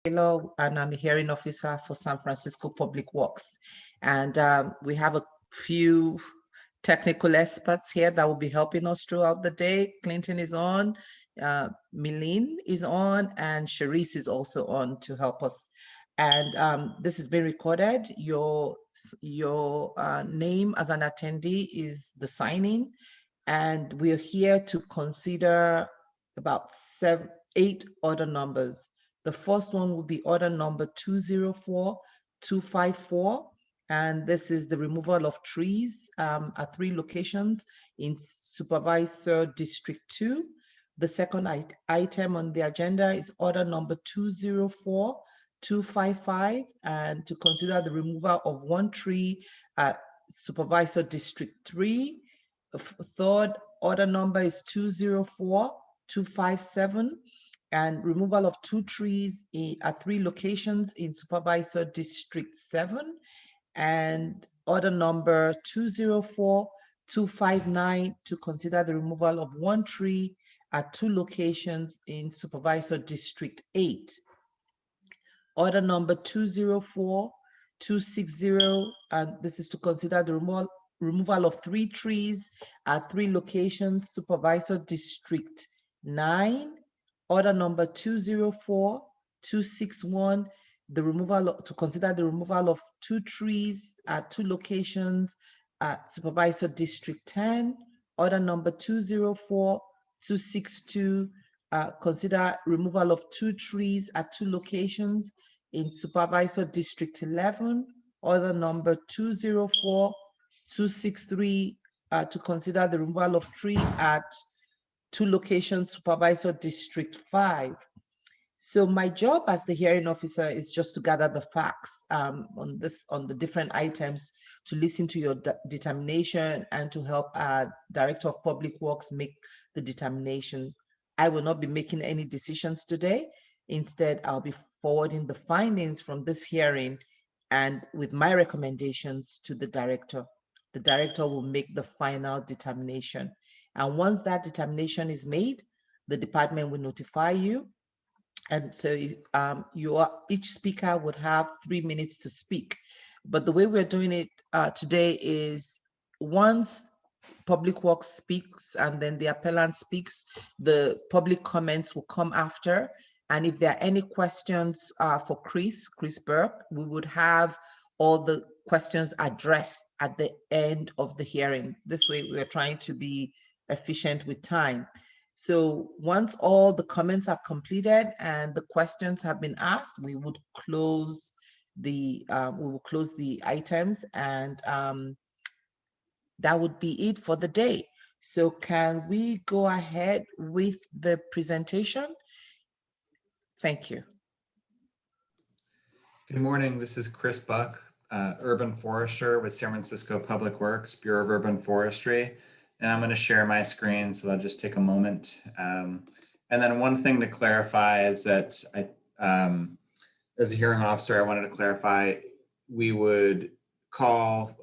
Taylor, and I'm a hearing officer for San Francisco Public Works. And we have a few technical experts here that will be helping us throughout the day. Clinton is on, Milene is on, and Sharice is also on to help us. And this is being recorded. Your name as an attendee is the sign-in, and we're here to consider about 8 other numbers. The first one will be order number 204254, and this is the removal of trees at 3 locations in Supervisor District 2. The second item on the agenda is order number 204255, and to consider the removal of 1 tree at Supervisor District 3. Third order number is 204257, and removal of 2 trees at 3 locations in Supervisor District 7. And order number 204259 to consider the removal of 1 tree at 2 locations in Supervisor District 8. Order number 204260, and this is to consider the removal of 3 trees at 3 locations, Supervisor District 9. Order number 204261, to consider the removal of 2 trees at 2 locations at Supervisor District 10. Order number 204262, consider removal of 2 trees at 2 locations in Supervisor District 11. Order number 204263, to consider the removal of tree at 2 locations, Supervisor District 5. So my job as the hearing officer is just to gather the facts on the different items, to listen to your determination and to help our Director of Public Works make the determination. I will not be making any decisions today. Instead, I'll be forwarding the findings from this hearing and with my recommendations to the director. The director will make the final determination. And once that determination is made, the department will notify you. And so each speaker would have 3 minutes to speak. But the way we're doing it today is, once Public Works speaks and then the appellant speaks, the public comments will come after. And if there are any questions for Chris Burke, we would have all the questions addressed at the end of the hearing. This way, we're trying to be efficient with time. So once all the comments are completed and the questions have been asked, we would close the items, and that would be it for the day. So can we go ahead with the presentation? Thank you. Good morning. This is Chris Buck, urban forester with San Francisco Public Works, Bureau of Urban Forestry. And I'm going to share my screen, so that'll just take a moment. And then one thing to clarify is that as a hearing officer, I wanted to clarify, we would call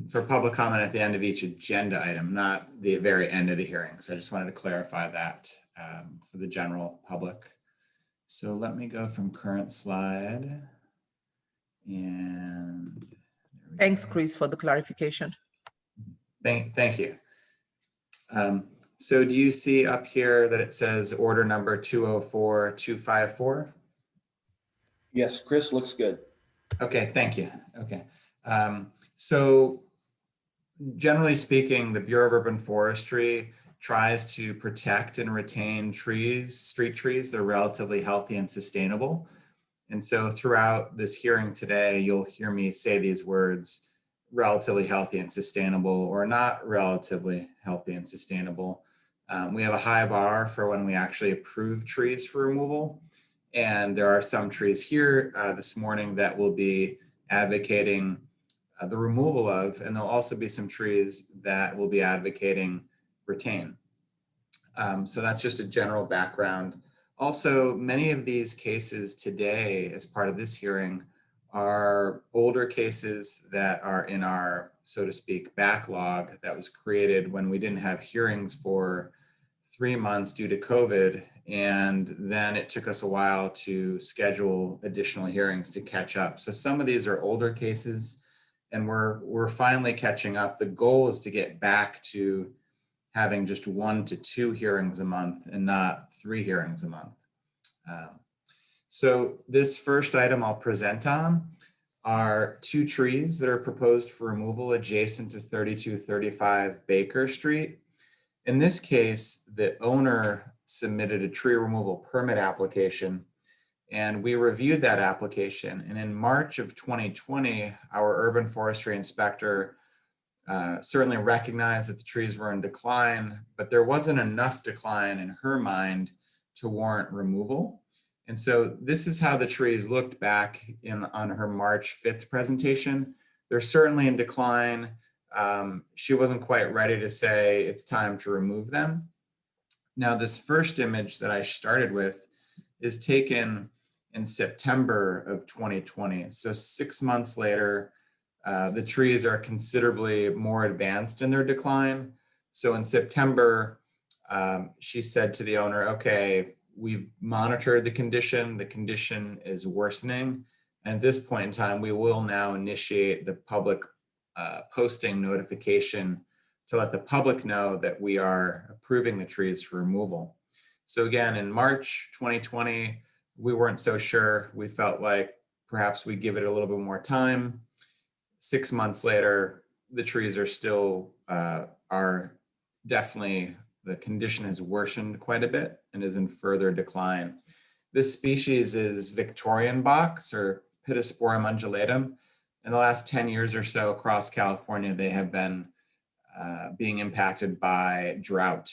for public comment at the end of each agenda item, not the very end of the hearing. So I just wanted to clarify that for the general public. So let me go from current slide. And thanks, Chris, for the clarification. Thank you. So do you see up here that it says order number 204254? Yes, Chris, looks good. Okay, thank you. Okay. So generally speaking, the Bureau of Urban Forestry tries to protect and retain trees, street trees that are relatively healthy and sustainable. And so throughout this hearing today, you'll hear me say these words: relatively healthy and sustainable, or not relatively healthy and sustainable. We have a high bar for when we actually approve trees for removal. And there are some trees here this morning that will be advocating the removal of, and there'll also be some trees that will be advocating retain. So that's just a general background. Also, many of these cases today, as part of this hearing, are older cases that are in our, so to speak, backlog that was created when we didn't have hearings for 3 months due to COVID, And then it took us a while to schedule additional hearings to catch up. So some of these are older cases, and we're finally catching up. The goal is to get back to having just 1 to 2 hearings a month and not 3 hearings a month. So this first item I'll present on are 2 trees that are proposed for removal adjacent to 3235 Baker Street. In this case, the owner submitted a tree removal permit application, and we reviewed that application. And in March of 2020, our urban forestry inspector certainly recognized that the trees were in decline, but there wasn't enough decline in her mind to warrant removal. And so this is how the trees looked back on her March 5th presentation. They're certainly in decline. She wasn't quite ready to say it's time to remove them. Now, this first image that I started with is taken in September of 2020. So 6 months later, the trees are considerably more advanced in their decline. So in September, she said to the owner, okay, we've monitored the condition is worsening. And at this point in time, we will now initiate the public posting notification to let the public know that we are approving the trees for removal. So again, in March 2020, we weren't so sure. We felt like perhaps we give it a little bit more time. 6 months later, the trees are still, are definitely, the condition has worsened quite a bit and is in further decline. This species is Victorian box, or Pittosporum undulatum. In the last 10 years or so across California, they have been being impacted by drought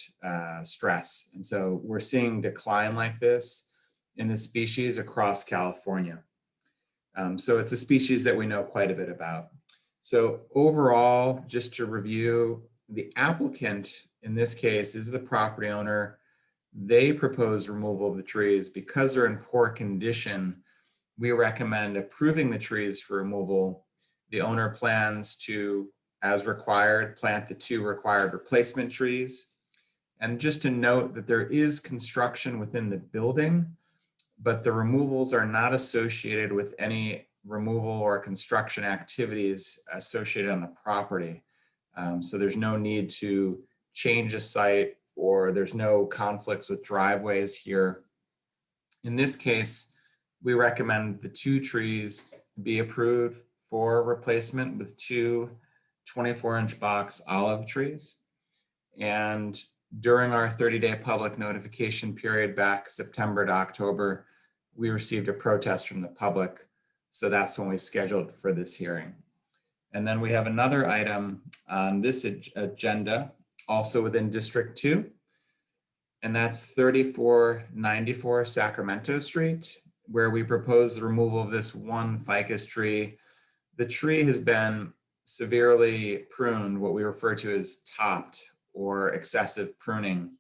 stress. And so we're seeing decline like this in the species across California. So it's a species that we know quite a bit about. So overall, just to review, the applicant in this case is the property owner. They propose removal of the trees. Because they're in poor condition, we recommend approving the trees for removal. The owner plans to, as required, plant the 2 required replacement trees. And just to note that there is construction within the building, but the removals are not associated with any removal or construction activities associated on the property. So there's no need to change a site, or there's no conflicts with driveways here. In this case, we recommend the 2 trees be approved for replacement with 2 24-inch box olive trees. And during our 30-day public notification period back September to October, we received a protest from the public. So that's when we scheduled for this hearing. And then we have another item on this agenda, also within District 2, and that's 3494 Sacramento Street, where we propose the removal of this 1 ficus tree. The tree has been severely pruned, what we refer to as topped or excessive pruning.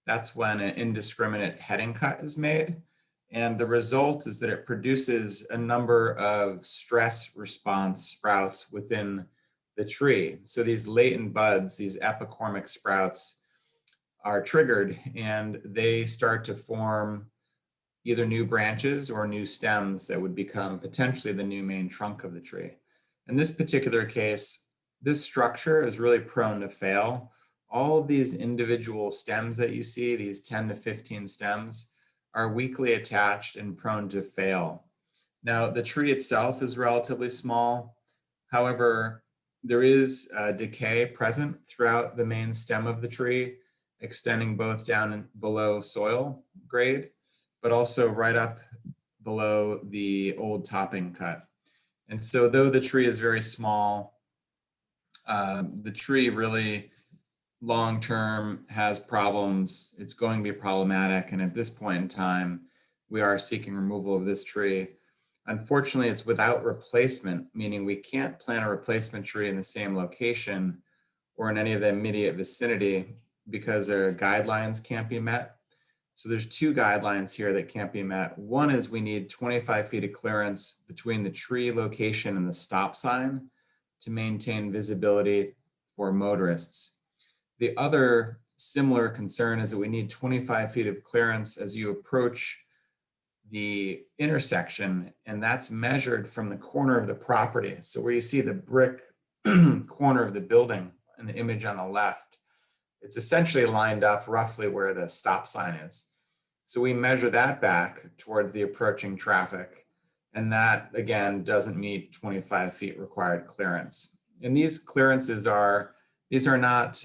That's when an indiscriminate heading cut is made. And the result is that it produces a number of stress response sprouts within the tree. So these latent buds, these epicormic sprouts, are triggered, and they start to form either new branches or new stems that would become potentially the new main trunk of the tree. In this particular case, this structure is really prone to fail. All of these individual stems that you see, these 10 to 15 stems, are weakly attached and prone to fail. Now, the tree itself is relatively small. However, there is decay present throughout the main stem of the tree, extending both down and below soil grade, but also right up below the old topping cut. And so though the tree is very small, the tree really long-term has problems. It's going to be problematic. And at this point in time, we are seeking removal of this tree. Unfortunately, it's without replacement, meaning we can't plant a replacement tree in the same location or in any of the immediate vicinity because their guidelines can't be met. So there's 2 guidelines here that can't be met. One is we need 25 feet of clearance between the tree location and the stop sign to maintain visibility for motorists. The other similar concern is that we need 25 feet of clearance as you approach the intersection, and that's measured from the corner of the property. So where you see the brick corner of the building in the image on the left, it's essentially lined up roughly where the stop sign is. So we measure that back towards the approaching traffic, and that again doesn't meet 25 feet required clearance. And these clearances these are not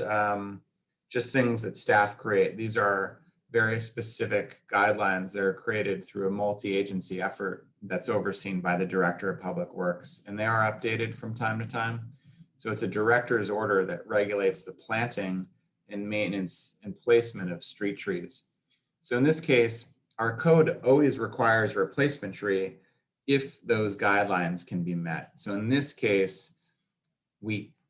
just things that staff create. These are very specific guidelines that are created through a multi-agency effort that's overseen by the Director of Public Works, and they are updated from time to time. So it's a director's order that regulates the planting and maintenance and placement of street trees. So in this case, our code always requires a replacement tree if those guidelines can be met. So in this case,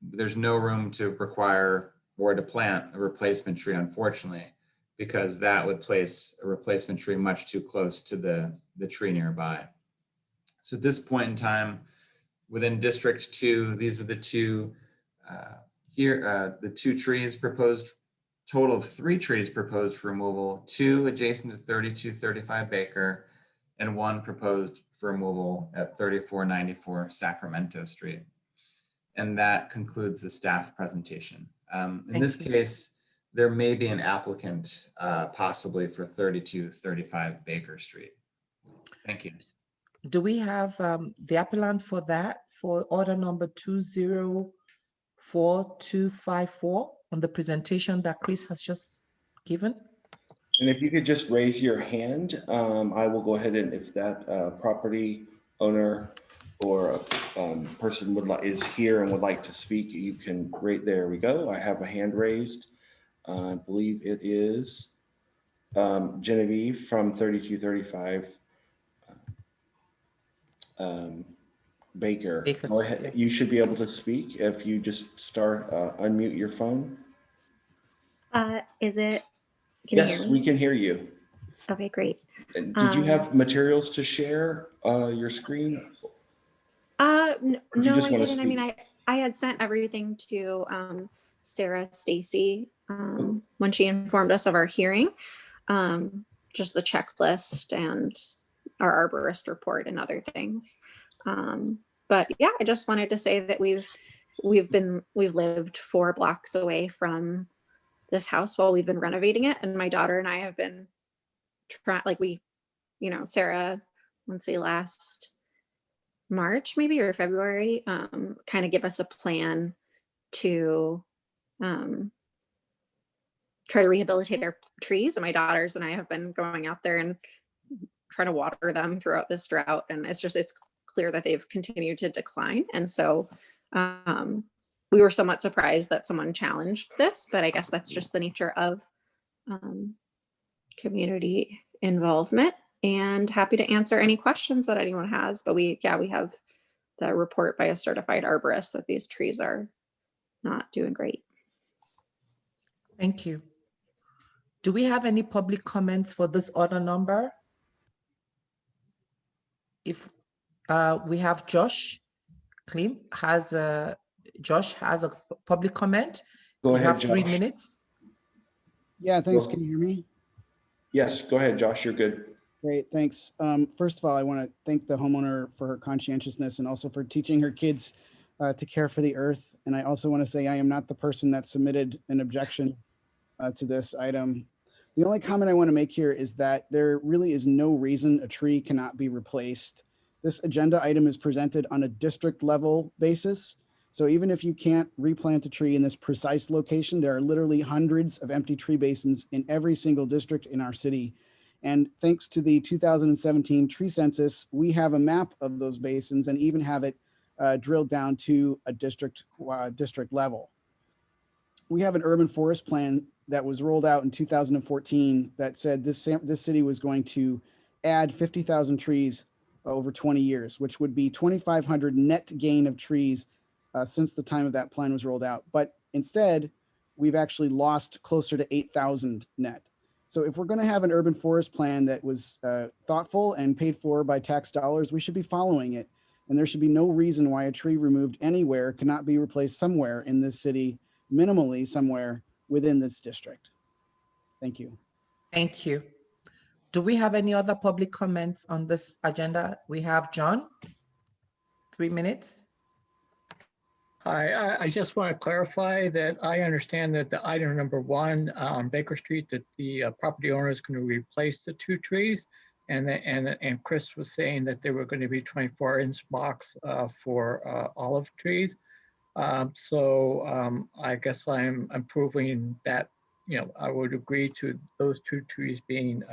there's no room to require or to plant a replacement tree, unfortunately, because that would place a replacement tree much too close to the tree nearby. So at this point in time, within District 2, these are the two the two trees proposed, total of 3 trees proposed for removal, 2 adjacent to 3235 Baker, and 1 proposed for removal at 3494 Sacramento Street. And that concludes the staff presentation. In this case, there may be an applicant possibly for 3235 Baker Street. Thank you. Do we have the appellant for that, for order number 204254 on the presentation that Chris has just given? And if you could just raise your hand, I will go ahead and if that property owner or person is here and would like to speak, you can, there we go. I have a hand raised. I believe it is Genevieve from 3235 Baker. Go ahead. You should be able to speak if you just unmute your phone. Is it? Yes, we can hear you. Okay, great. Did you have materials to share your screen? No, I didn't. I mean, I had sent everything to Sarah Stacy when she informed us of our hearing, just the checklist and our arborist report and other things. But yeah, I just wanted to say that we've lived 4 blocks away from this house while we've been renovating it, and my daughter and I have been Sarah, let's say last March maybe or February, kind of give us a plan to try to rehabilitate our trees, and my daughters and I have been going out there and trying to water them throughout this drought, and it's clear that they've continued to decline. And so we were somewhat surprised that someone challenged this, but I guess that's just the nature of community involvement, and happy to answer any questions that anyone has. But we have the report by a certified arborist that these trees are not doing great. Thank you. Do we have any public comments for this order number? If we have Josh Klim Josh has a public comment. Go ahead, have 3 Josh. minutes. Yeah, thanks. Can you hear me? Yes, go ahead, Josh. You're good. Great, thanks. First of all, I want to thank the homeowner for her conscientiousness and also for teaching her kids to care for the earth. And I also want to say I am not the person that submitted an objection to this item. The only comment I want to make here is that there really is no reason a tree cannot be replaced. This agenda item is presented on a district level basis. So even if you can't replant a tree in this precise location, there are literally hundreds of empty tree basins in every single district in our city. And thanks to the 2017 tree census, we have a map of those basins and even have it drilled down to a district level. We have an urban forest plan that was rolled out in 2014 that said this city was going to add 50,000 trees over 20 years, which would be 2,500 net gain of trees since the time of that plan was rolled out. But instead, we've actually lost closer to 8,000 net. So if we're going to have an urban forest plan that was thoughtful and paid for by tax dollars, we should be following it. And there should be no reason why a tree removed anywhere cannot be replaced somewhere in this city, minimally somewhere within this district. Thank you. Thank you. Do we have any other public comments on this agenda? We have John, 3 minutes. Hi, I just want to clarify that I understand that the item number 1 on Baker Street, that the property owner is going to replace the 2 trees. And Chris was saying that there were going to be 24-inch blocks for olive trees. So I guess I'm proving that, you know, I would agree to those 2 trees being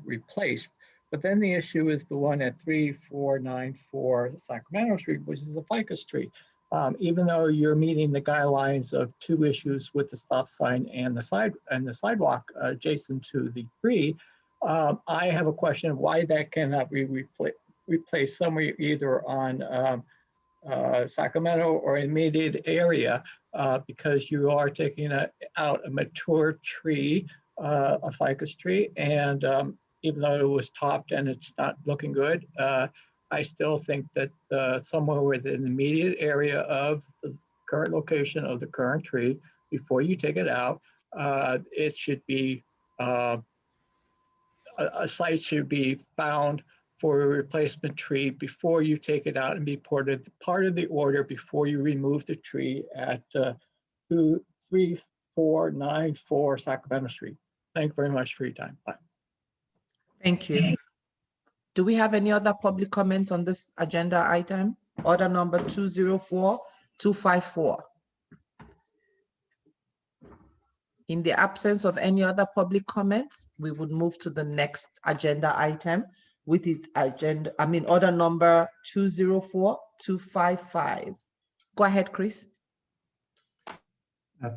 replaced. But then the issue is the one at 3494 Sacramento Street, which is a ficus tree. Even though you're meeting the guidelines of 2 issues with the stop sign and the sidewalk adjacent to the tree, I have a question of why that cannot be replaced somewhere either on Sacramento or immediate area, because you are taking out a mature tree, a ficus tree, and even though it was topped and it's not looking good, I still think that somewhere within the immediate area of the current location of the current tree, before you take it out, it should be, a site should be found for a replacement tree before you take it out and be part of the order before you remove the tree at 3494 Sacramento Street. Thank you very much for your time. Bye. Thank you. Do we have any other public comments on this agenda item? Order number 204254. In the absence of any other public comments, we would move to the next agenda item, which is order number 204255. Go ahead, Chris.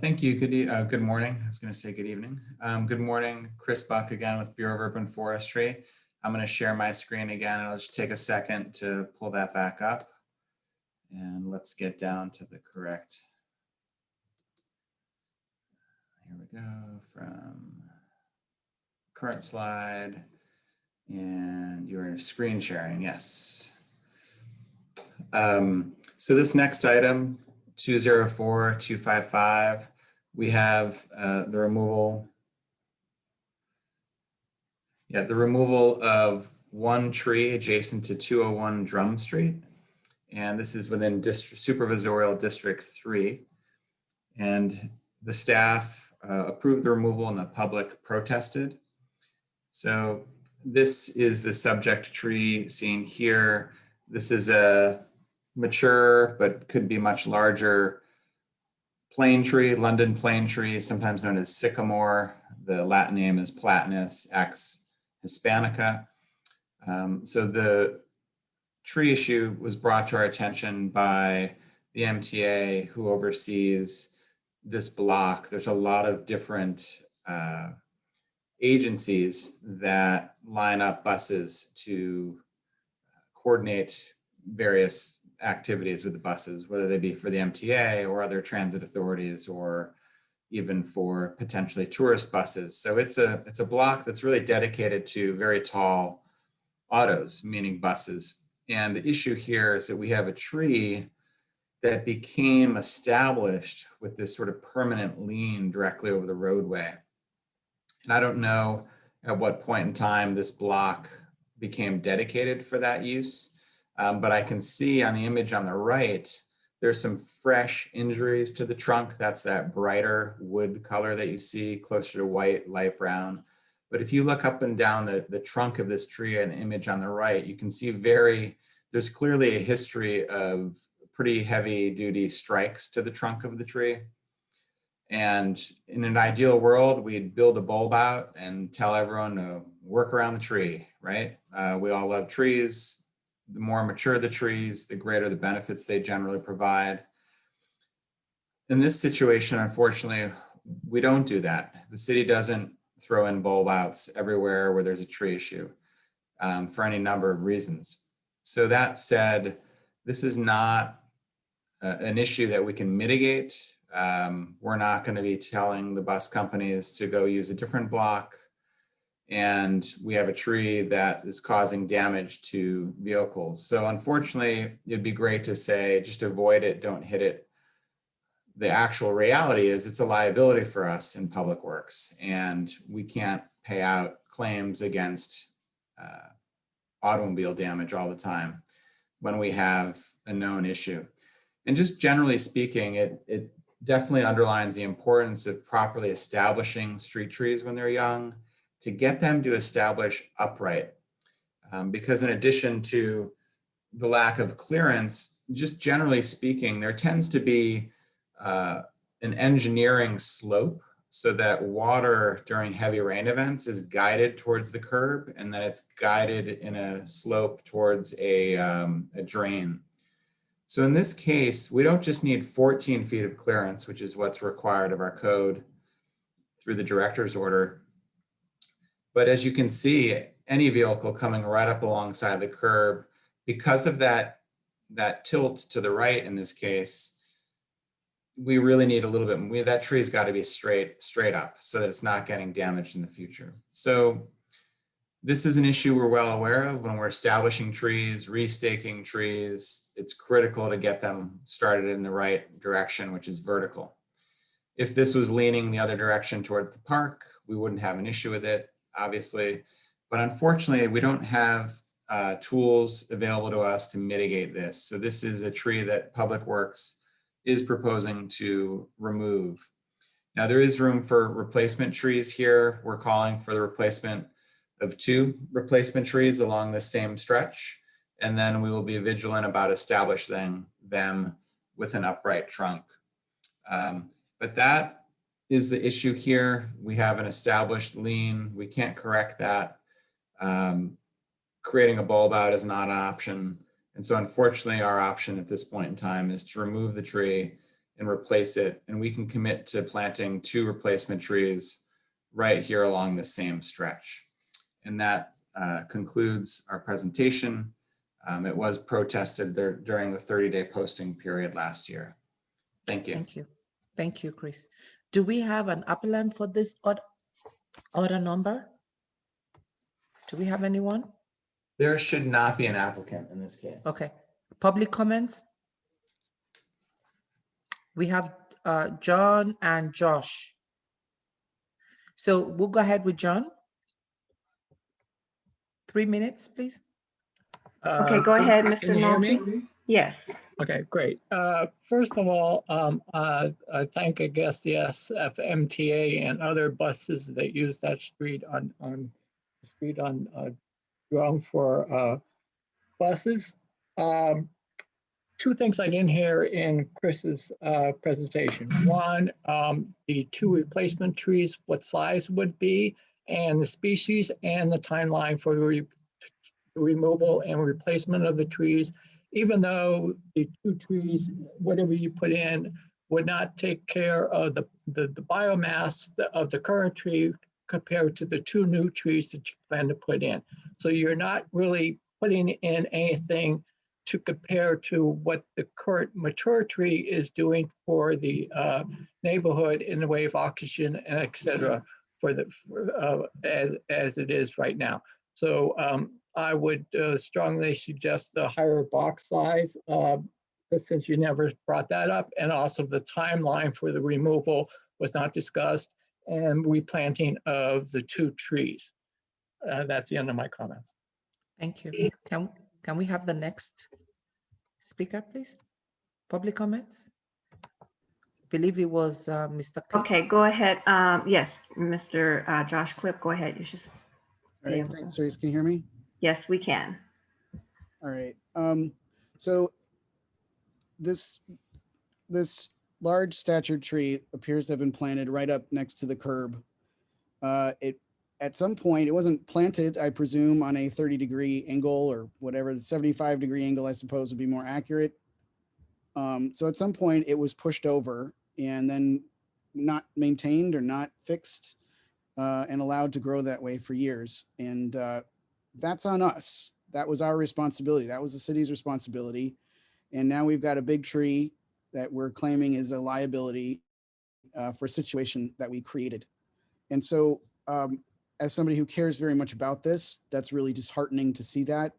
Thank you. Good morning. I was going to say good evening. Good morning, Chris Buck again with Bureau of Urban Forestry. I'm going to share my screen again. I'll just take a second to pull that back up. And let's get down to the correct. Here we go, from current slide. And you're screen sharing, yes. So this next item, 204255, we have the removal of 1 tree adjacent to 201 Drum Street. And this is within Supervisorial District 3. And the staff approved the removal and the public protested. So this is the subject tree seen here. This is a mature, but could be much larger plane tree, London plane tree, sometimes known as sycamore. The Latin name is Platanus x hispanica. So the tree issue was brought to our attention by the MTA, who oversees this block. There's a lot of different agencies that line up buses to coordinate various activities with the buses, whether they be for the MTA or other transit authorities, or even for potentially tourist buses. So it's a block that's really dedicated to very tall autos, meaning buses. And the issue here is that we have a tree that became established with this sort of permanent lean directly over the roadway. And I don't know at what point in time this block became dedicated for that use, but I can see on the image on the right, there's some fresh injuries to the trunk. That's that brighter wood color that you see, closer to white, light brown. But if you look up and down the trunk of this tree, an image on the right, you can see there's clearly a history of pretty heavy duty strikes to the trunk of the tree. And in an ideal world, we'd build a bulb out and tell everyone to work around the tree, right? We all love trees. The more mature the trees, the greater the benefits they generally provide. In this situation, unfortunately, we don't do that. The city doesn't throw in bulb outs everywhere where there's a tree issue for any number of reasons. So that said, this is not an issue that we can mitigate. We're not going to be telling the bus companies to go use a different block. And we have a tree that is causing damage to vehicles. So unfortunately, it'd be great to say, just avoid it, don't hit it. the actual reality is it's a liability for us in public works, and we can't pay out claims against automobile damage all the time when we have a known issue. And just generally speaking, it definitely underlines the importance of properly establishing street trees when they're young, to get them to establish upright. Because in addition to the lack of clearance, just generally speaking, there tends to be an engineering slope so that water during heavy rain events is guided towards the curb, and then it's guided in a slope towards a drain. So in this case, we don't just need 14 feet of clearance, which is what's required of our code through the director's order. But as you can see, any vehicle coming right up alongside the curb, because of that tilt to the right in this case, we really need a little bit, that tree's got to be straight up so that it's not getting damaged in the future. So this is an issue we're well aware of when we're establishing trees, restaking trees. It's critical to get them started in the right direction, which is vertical. If this was leaning the other direction towards the park, we wouldn't have an issue with it, obviously. But unfortunately, we don't have tools available to us to mitigate this. So this is a tree that Public Works is proposing to remove. Now there is room for replacement trees here. We're calling for the replacement of 2 replacement trees along the same stretch. And then we will be vigilant about establishing them with an upright trunk. But that is the issue here. We have an established lean. We can't correct that. Creating a bulb out is not an option. And so unfortunately, our option at this point in time is to remove the tree and replace it. And we can commit to planting 2 replacement trees right here along the same stretch. And that concludes our presentation. It was protested there during the 30-day posting period last year. Thank you. Thank you. Thank you, Chris. Do we have an appellant for this order number? Do we have anyone? There should not be an applicant in this case. Okay. Public comments? We have John and Josh. So we'll go ahead with John. 3 minutes, please. Okay, go ahead, Can Mr. you hear me? Nolte. Yes. Okay, great. First of all, I thank, I guess, the SFMTA and other buses that use that street on ground for buses. 2 things I didn't hear in Chris's presentation. One, the 2 replacement trees, what size would be, and the species and the timeline for the removal and replacement of the trees, even though the 2 trees, whatever you put in, would not take care of the biomass of the current tree compared to the 2 new trees that you plan to put in. So you're not really putting in anything to compare to what the current mature tree is doing for the neighborhood in the way of oxygen and et cetera as it is right now. So I would strongly suggest a higher box size since you never brought that up, and also the timeline for the removal was not discussed, and replanting of the 2 trees. That's the end of my comments. Thank you. Can we have the next speaker, please? Public comments? I believe it was Mr. Clip. Okay, go ahead. Yes, Mr. Josh Clip, go ahead. You should. All right, thanks, Cerise. Can you hear me? Yes, we can. All right. So this large statured tree appears to have been planted right up next to the curb. At some point, it wasn't planted, I presume, on a 30-degree angle or whatever, the 75-degree angle, I suppose, would be more accurate. So at some point, it was pushed over and then not maintained or not fixed and allowed to grow that way for years. And that's on us. That was our responsibility. That was the city's responsibility. And now we've got a big tree that we're claiming is a liability for a situation that we created. And so as somebody who cares very much about this, that's really disheartening to see that.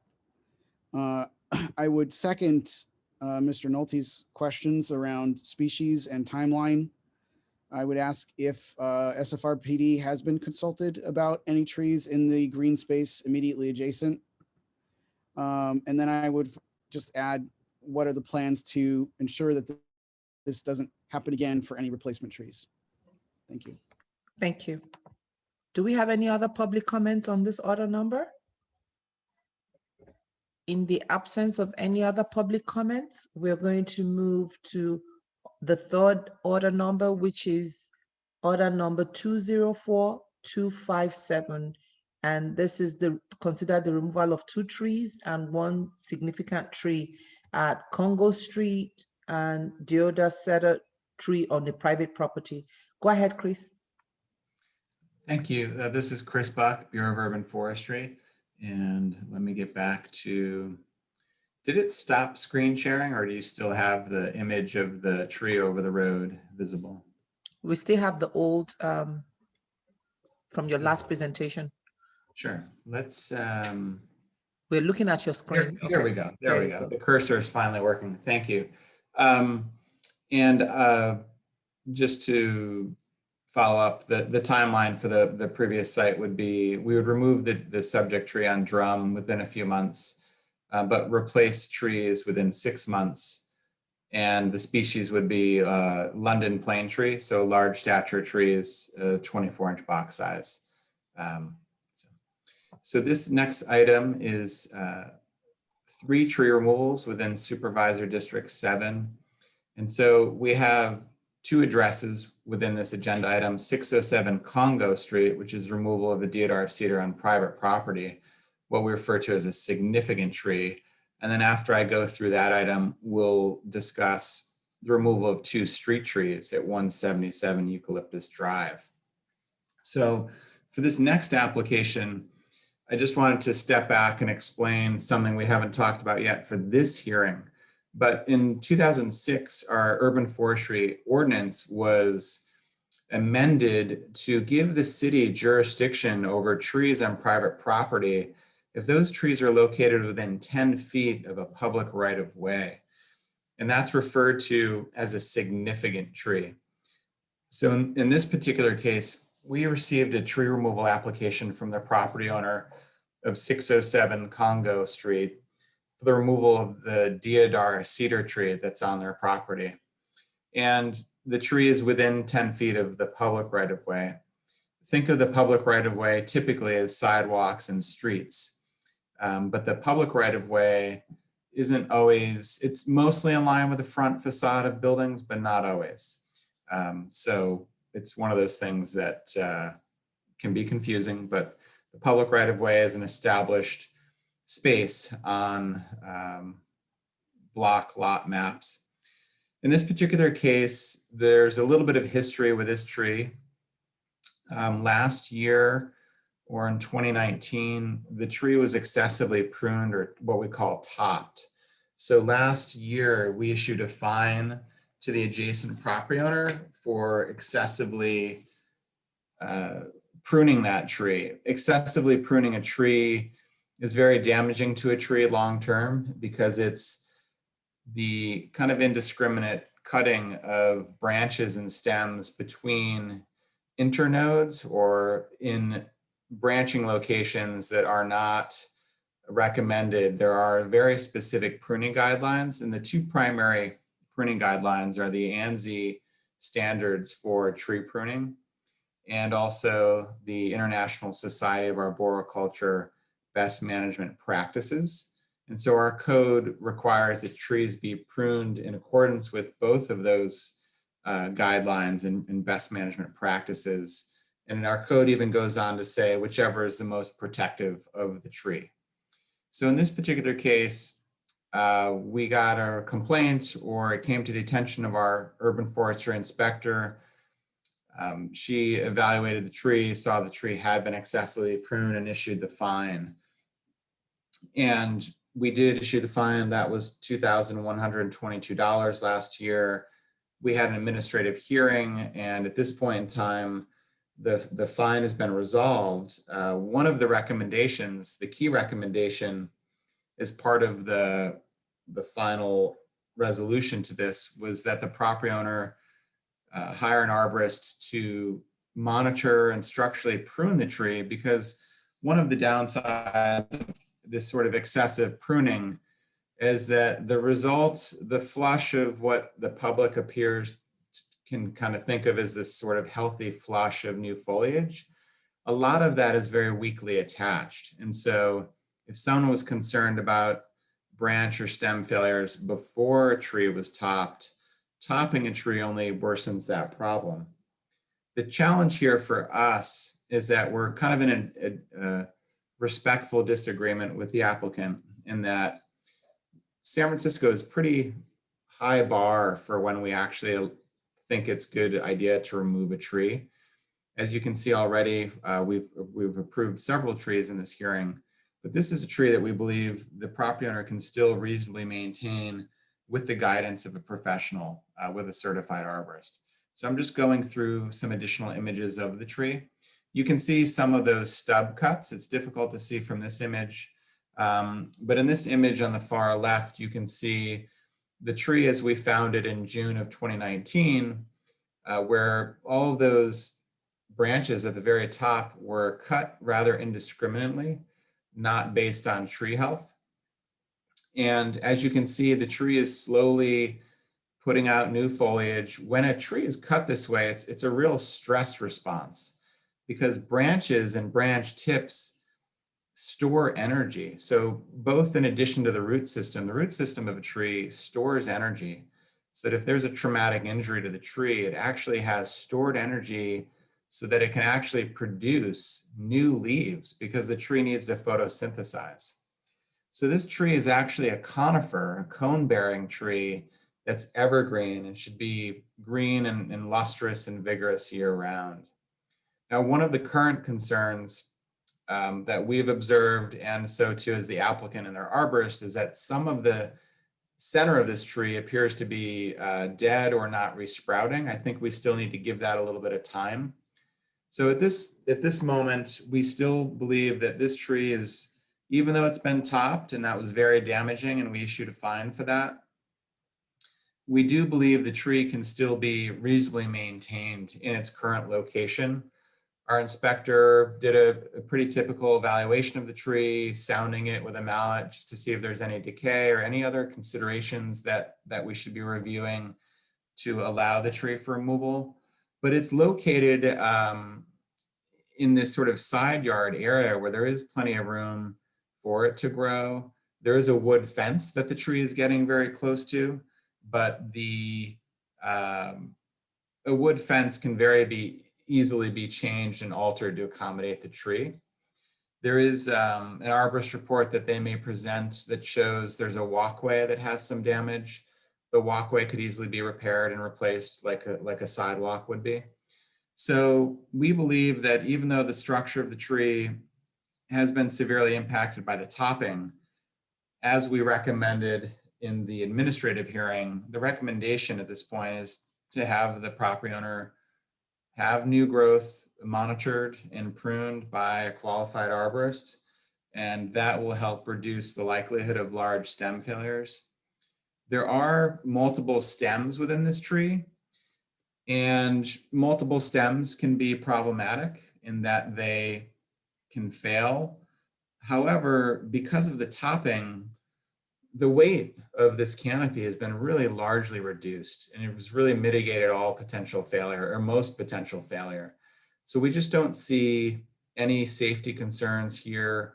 I would second Mr. Nolte's questions around species and timeline. I would ask if SFRPD has been consulted about any trees in the green space immediately adjacent. And then I would just add, what are the plans to ensure that this doesn't happen again for any replacement trees? Thank you. Thank you. Do we have any other public comments on this order number? In the absence of any other public comments, we're going to move to the third order number, which is order number 204257. And this is consider the removal of 2 trees and 1 significant tree at Congo Street and Deodar cedar tree on the private property. Go ahead, Chris. Thank you. This is Chris Buck, Bureau of Urban Forestry. And let me get back to, did it stop screen sharing, or do you still have the image of the tree over the road visible? We still have the old from your last presentation. Sure. Let's, We're looking at your screen. there we go. There we go. The cursor is finally working. Thank you. Just to follow up, the timeline for the previous site would be, we would remove the subject tree on Drum within a few months, but replace trees within 6 months. And the species would be London plane tree, so large stature trees, 24-inch box size. So this next item is 3 tree removals within Supervisor District 7. And so we have 2 addresses within this agenda item: 607 Congo Street, which is removal of a deodar cedar on private property, what we refer to as a significant tree. And then after I go through that item, we'll discuss the removal of 2 street trees at 177 Eucalyptus Drive. So for this next application, I just wanted to step back and explain something we haven't talked about yet for this hearing. But in 2006, our urban forestry ordinance was amended to give the city jurisdiction over trees on private property if those trees are located within 10 feet of a public right of way. And that's referred to as a significant tree. So in this particular case, we received a tree removal application from the property owner of 607 Congo Street for the removal of the deodar cedar tree that's on their property. And the tree is within 10 feet of the public right of way. Think of the public right of way typically as sidewalks and streets. But the public right of way isn't always, it's mostly in line with the front facade of buildings, but not always. So it's one of those things that can be confusing, but the public right of way is an established space on block lot maps. In this particular case, there's a little bit of history with this tree. Last year, or in 2019, the tree was excessively pruned, or what we call topped. So last year, we issued a fine to the adjacent property owner for excessively pruning that tree. Excessively pruning a tree is very damaging to a tree long-term because it's the kind of indiscriminate cutting of branches and stems between internodes or in branching locations that are not recommended. There are very specific pruning guidelines, and the 2 primary pruning guidelines are the ANSI standards for tree pruning and also the International Society of Arboriculture Best Management Practices. And so our code requires that trees be pruned in accordance with both of those guidelines and best management practices. And our code even goes on to say whichever is the most protective of the tree. So in this particular case, we got a complaint, or it came to the attention of our urban forestry inspector. She evaluated the tree, saw the tree had been excessively pruned, and issued the fine. And we did issue the fine. That was $2,122 last year. We had an administrative hearing, and at this point in time, the fine has been resolved. One of the recommendations, the key recommendation, is part of the final resolution to this was that the property owner hire an arborist to monitor and structurally prune the tree, because one of the downsides of this sort of excessive pruning is that the result, the flush of what the public can kind of think of as this sort of healthy flush of new foliage, a lot of that is very weakly attached. And so if someone was concerned about branch or stem failures before a tree was topped, topping a tree only worsens that problem. The challenge here for us is that we're kind of in a respectful disagreement with the applicant, in that San Francisco is pretty high bar for when we actually think it's a good idea to remove a tree. As you can see already, we've approved several trees in this hearing, but this is a tree that we believe the property owner can still reasonably maintain with the guidance of a professional, with a certified arborist. So I'm just going through some additional images of the tree. You can see some of those stub cuts. It's difficult to see from this image, but in this image on the far left, you can see the tree as we found it in June of 2019, where all of those branches at the very top were cut rather indiscriminately, not based on tree health. And as you can see, the tree is slowly putting out new foliage. When a tree is cut this way, it's a real stress response, because branches and branch tips store energy. So both in addition to the root system of a tree stores energy, so that if there's a traumatic injury to the tree, it actually has stored energy so that it can actually produce new leaves, because the tree needs to photosynthesize. So this tree is actually a conifer, a cone-bearing tree that's evergreen and should be green and lustrous and vigorous year-round. Now, one of the current concerns that we've observed, and so too as the applicant and our arborist, is that some of the center of this tree appears to be dead or not resprouting. I think we still need to give that a little bit of time. So at this moment, we still believe that this tree is, even though it's been topped and that was very damaging and we issued a fine for that, we do believe the tree can still be reasonably maintained in its current location. Our inspector did a pretty typical evaluation of the tree, sounding it with a mallet just to see if there's any decay or any other considerations that we should be reviewing to allow the tree for removal. But it's located in this sort of side yard area where there is plenty of room for it to grow. There is a wood fence that the tree is getting very close to, but a wood fence can easily be changed and altered to accommodate the tree. There is an arborist report that they may present that shows there's a walkway that has some damage. The walkway could easily be repaired and replaced like a sidewalk would be. So we believe that even though the structure of the tree has been severely impacted by the topping, as we recommended in the administrative hearing, the recommendation at this point is to have the property owner have new growth monitored and pruned by a qualified arborist, and that will help reduce the likelihood of large stem failures. There are multiple stems within this tree, and multiple stems can be problematic in that they can fail. However, because of the topping, the weight of this canopy has been really largely reduced, and it was really mitigated all potential failure or most potential failure. So we just don't see any safety concerns here.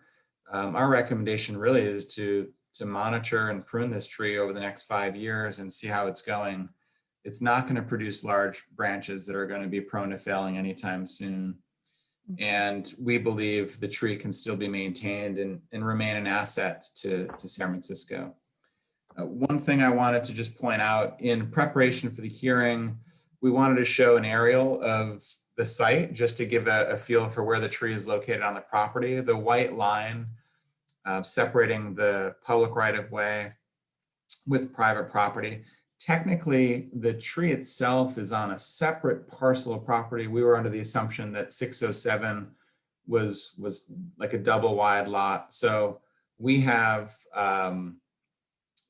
Our recommendation really is to monitor and prune this tree over the next 5 years and see how it's going. It's not going to produce large branches that are going to be prone to failing anytime soon. And we believe the tree can still be maintained and remain an asset to San Francisco. One thing I wanted to just point out, in preparation for the hearing, we wanted to show an aerial of the site just to give a feel for where the tree is located on the property. The white line separating the public right-of-way with private property. Technically, the tree itself is on a separate parcel of property. We were under the assumption that 607 was like a double wide lot. So we have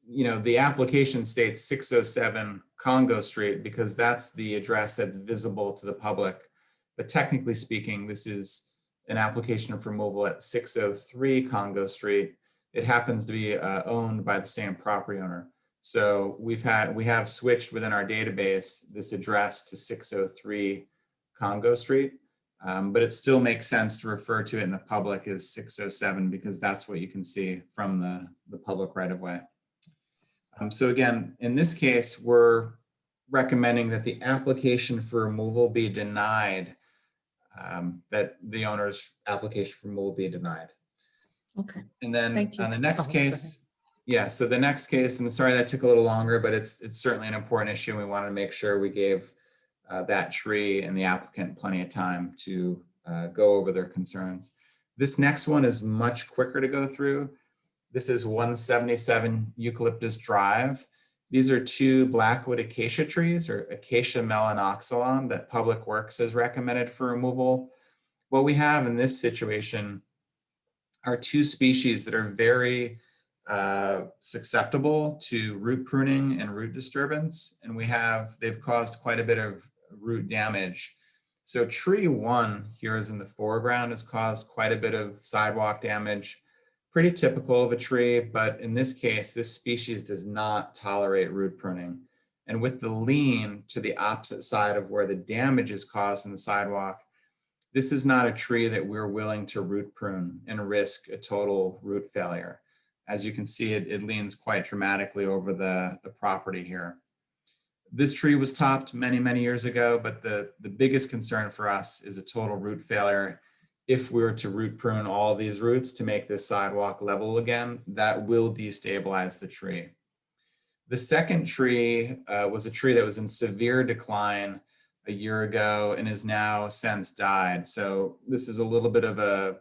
the application states 607 Congo Street because that's the address that's visible to the public. But technically speaking, this is an application for removal at 603 Congo Street. It happens to be owned by the same property owner. So we have switched within our database this address to 603 Congo Street, but it still makes sense to refer to it in the public as 607 because that's what you can see from the public right of way. So again, in this case, we're recommending that the application for removal be denied, that the owner's application for removal be denied. Okay. And then Thank you. on the next Oh, case, yeah, so the next case, and sorry that took a little longer, but it's certainly an important issue. We wanted to make sure we gave that tree and the applicant plenty of time to go over their concerns. This next one is much quicker to go through. This is 177 Eucalyptus Drive. These are two Blackwood acacia trees, or Acacia melanoxylon, that Public Works has recommended for removal. What we have in this situation are two species that are very susceptible to root pruning and root disturbance, and they've caused quite a bit of root damage. So tree 1 here is in the foreground, has caused quite a bit of sidewalk damage, pretty typical of a tree, but in this case, this species does not tolerate root pruning. And with the lean to the opposite side of where the damage is caused in the sidewalk, this is not a tree that we're willing to root prune and risk a total root failure. As you can see, it leans quite dramatically over the property here. This tree was topped many, many years ago, but the biggest concern for us is a total root failure. If we were to root prune all of these roots to make this sidewalk level again, that will destabilize the tree. The second tree was a tree that was in severe decline a year ago and has now since died. So this is a little bit of a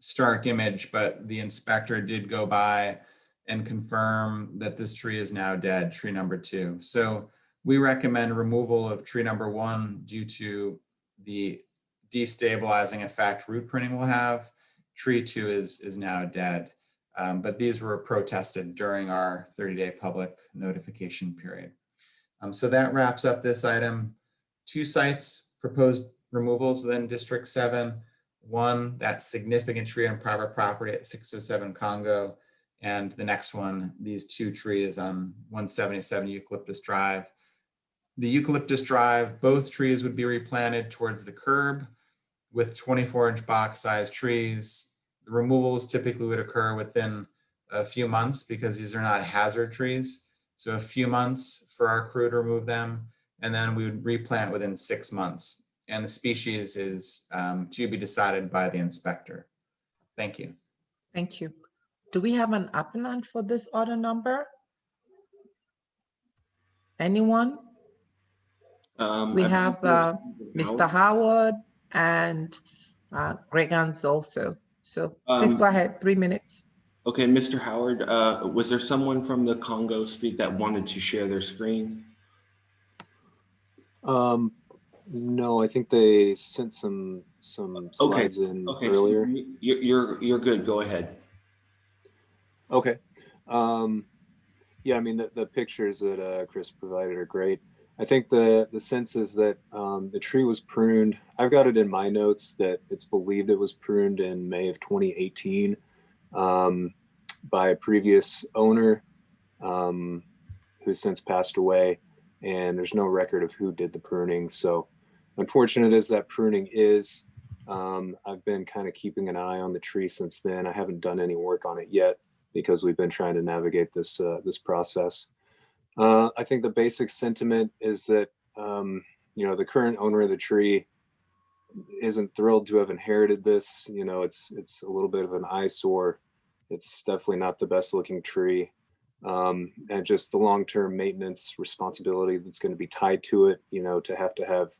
stark image, but the inspector did go by and confirm that this tree is now dead, tree number 2. So we recommend removal of tree number 1 due to the destabilizing effect root pruning will have. Tree 2 is now dead, but these were protested during our 30-day public notification period. So that wraps up this item. 2 sites proposed removals within District 7. One, that significant tree on private property at 607 Congo, and the next one, these 2 trees on 177 Eucalyptus Drive. The Eucalyptus Drive, both trees would be replanted towards the curb with 24-inch box size trees. The removals typically would occur within a few months because these are not hazard trees. So a few months for our crew to remove them, and then we would replant within 6 months. And the species is to be decided by the inspector. Thank you. Thank you. Do we have an applicant for this order number? Anyone? We have Mr. Howard and Greg Hans also. So please go ahead, 3 minutes. Okay, Mr. Howard, was there someone from the Congo Street that wanted to share their screen? No, I think they sent some slides in earlier. So you're good. Go ahead. Okay. Yeah, I mean the pictures that Chris provided are great. I think the sense is that the tree was pruned. I've got it in my notes that it's believed it was pruned in May of 2018 by a previous owner who's since passed away, and there's no record of who did the pruning. So unfortunate as that pruning is, I've been kind of keeping an eye on the tree since then. I haven't done any work on it yet because we've been trying to navigate this this process. I think the basic sentiment is that the current owner of the tree isn't thrilled to have inherited this. It's a little bit of an eyesore. It's definitely not the best looking tree. And just the long-term maintenance responsibility that's going to be tied to it, to have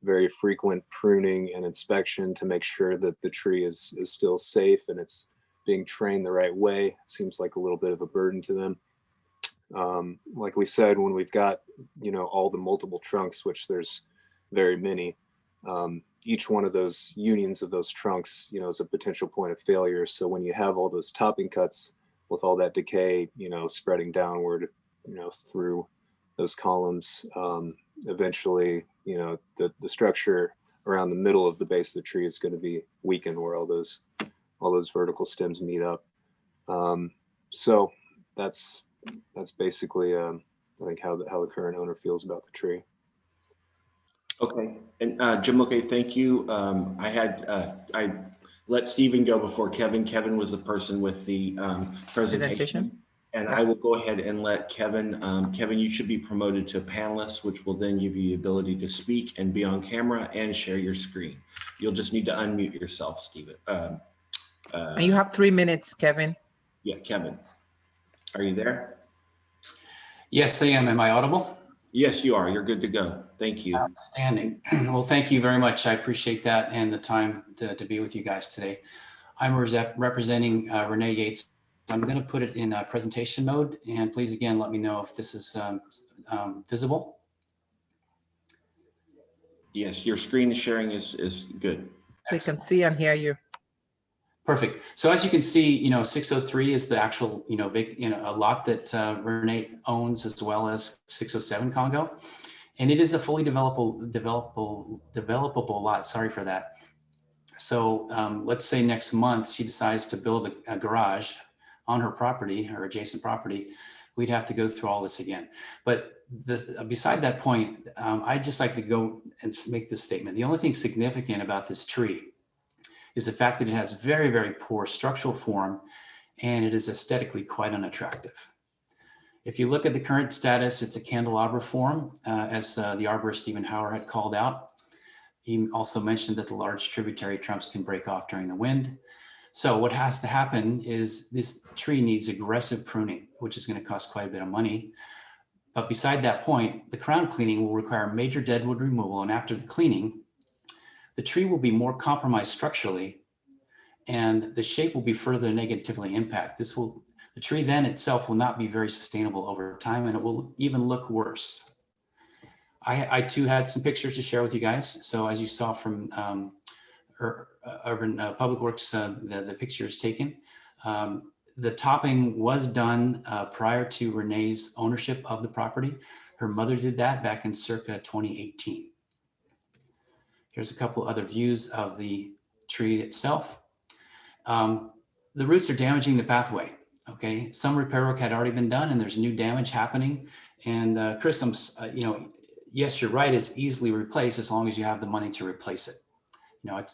very frequent pruning and inspection to make sure that the tree is still safe and it's being trained the right way seems like a little bit of a burden to them. Like we said, when we've got, all the multiple trunks, which there's very many, each one of those unions of those trunks, is a potential point of failure. So when you have all those topping cuts with all that decay, you know, spreading downward, you know, through those columns, eventually, you know, the structure around the middle of the base of the tree is going to be weakened where all those vertical stems meet up. So that's basically, I think how the current owner feels about the tree. Okay, and Jim, okay, thank you. I let Stephen go before Kevin. Kevin was the person with the presentation. And I will go ahead and let Kevin, Kevin, you should be promoted to a panelist, which will then give you the ability to speak and be on camera and share your screen. You'll just need to unmute yourself, Stephen. And you have 3 minutes, Kevin. Yeah, Kevin, are you there? Yes, I am. Am I audible? Yes, you are. You're good to go. Thank you. Outstanding. Well, thank you very much. I appreciate that and the time to be with you guys today. I'm representing Renee Yates. I'm going to put it in presentation mode, and please again let me know if this is visible. Yes, your screen sharing is good. We can see and hear you. Perfect. So as you can see, you know, 603 is the actual, you know, big, you know, a lot that Renee owns, as well as 607 Congo, and it is a fully developable lot. Sorry for that. So let's say next month she decides to build a garage on her property or adjacent property, we'd have to go through all this again. But beside that point, I'd just like to go and make this statement. The only thing significant about this tree is the fact that it has very, very poor structural form, and it is aesthetically quite unattractive. If you look at the current status, it's a candelabra form, as the arborist Stephen Hauer had called out. He also mentioned that the large tributary trunks can break off during the wind. So what has to happen is this tree needs aggressive pruning, which is going to cost quite a bit of money. But beside that point, the crown cleaning will require major deadwood removal. And after the cleaning, the tree will be more compromised structurally, and the shape will be further negatively impacted. The tree then itself will not be very sustainable over time, and it will even look worse. I too had some pictures to share with you guys. So as you saw from Urban Public Works, the pictures taken. The topping was done prior to Renee's ownership of the property. Her mother did that back in circa 2018. Here's a couple other views of the tree itself. The roots are damaging the pathway. Okay, some repair work had already been done, and there's new damage happening. And Chris, yes, you're right. It's easily replaced as long as you have the money to replace it. You know,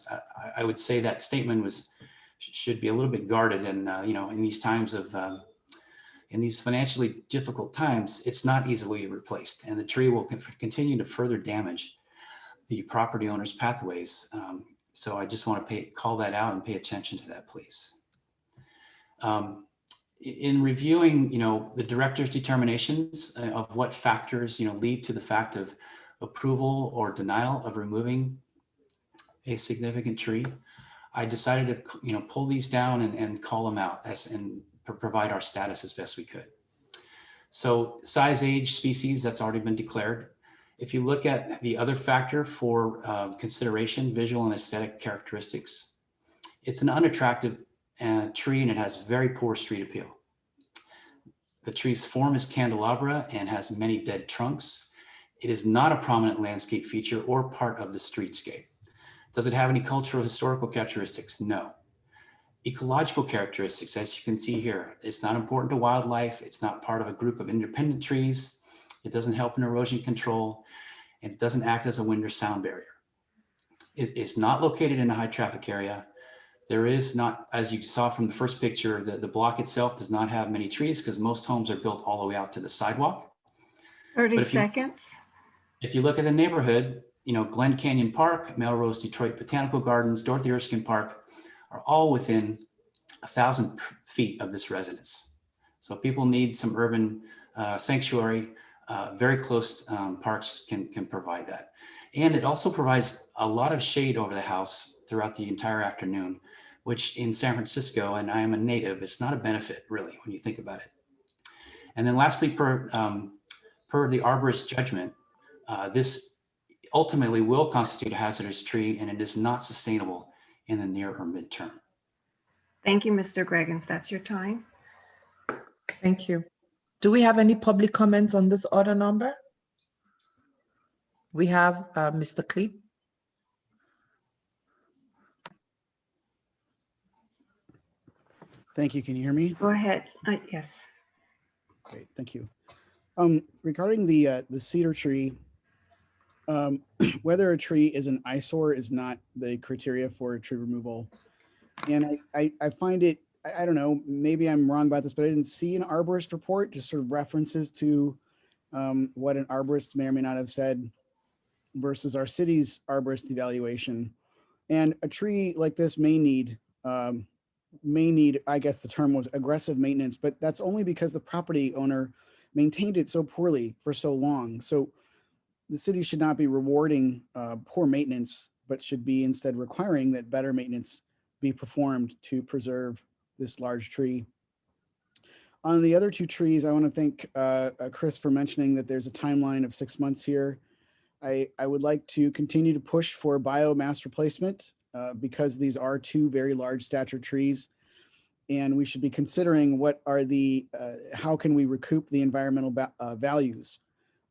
I would say that statement should be a little bit guarded, and you know, in these times of in these financially difficult times, it's not easily replaced, and the tree will continue to further damage the property owner's pathways. So I just want to call that out and pay attention to that, please. In reviewing, you know, the director's determinations of what factors, you know, lead to the fact of approval or denial of removing a significant tree, I decided to, you know, pull these down and call them out and provide our status as best we could. So size, age, species, that's already been declared. If you look at the other factor for consideration, visual and aesthetic characteristics, it's an unattractive tree, and it has very poor street appeal. The tree's form is candelabra and has many dead trunks. It is not a prominent landscape feature or part of the streetscape. Does it have any cultural historical characteristics? No. Ecological characteristics, as you can see here, it's not important to wildlife. It's not part of a group of independent trees. It doesn't help in erosion control, and it doesn't act as a wind or sound barrier. It's not located in a high traffic area. There is not, as you saw from the first picture, the block itself does not have many trees because most homes are built all the way out to the sidewalk. 30 seconds. If you look at the neighborhood, you know, Glen Canyon Park, Melrose Detroit Botanical Gardens, Dorothy Erskine Park are all within 1,000 feet of this residence. So people need some urban sanctuary. Very close parks can provide that. And it also provides a lot of shade over the house throughout the entire afternoon, which in San Francisco, and I am a native, it's not a benefit really when you think about it. And then lastly, per the arborist judgment, this ultimately will constitute a hazardous tree, and it is not sustainable in the near or midterm. Thank you, Mr. Greggins. That's your time. Thank you. Do we have any public comments on this order number? We have Mr. Cleet. Thank you. Can you hear me? Go ahead. Yes. Great, thank you. Regarding the cedar tree, whether a tree is an eyesore is not the criteria for tree removal. And I find it, I don't know, maybe I'm wrong about this, but I didn't see an arborist report, just sort of references to what an arborist may or may not have said versus our city's arborist evaluation. And a tree like this may need, I guess the term was aggressive maintenance, but that's only because the property owner maintained it so poorly for so long. So the city should not be rewarding poor maintenance, but should be instead requiring that better maintenance be performed to preserve this large tree. On the other two trees, I want to thank Chris for mentioning that there's a timeline of 6 months here. I would like to continue to push for biomass replacement because these are two very large stature trees. And we should be considering what are the, how can we recoup the environmental values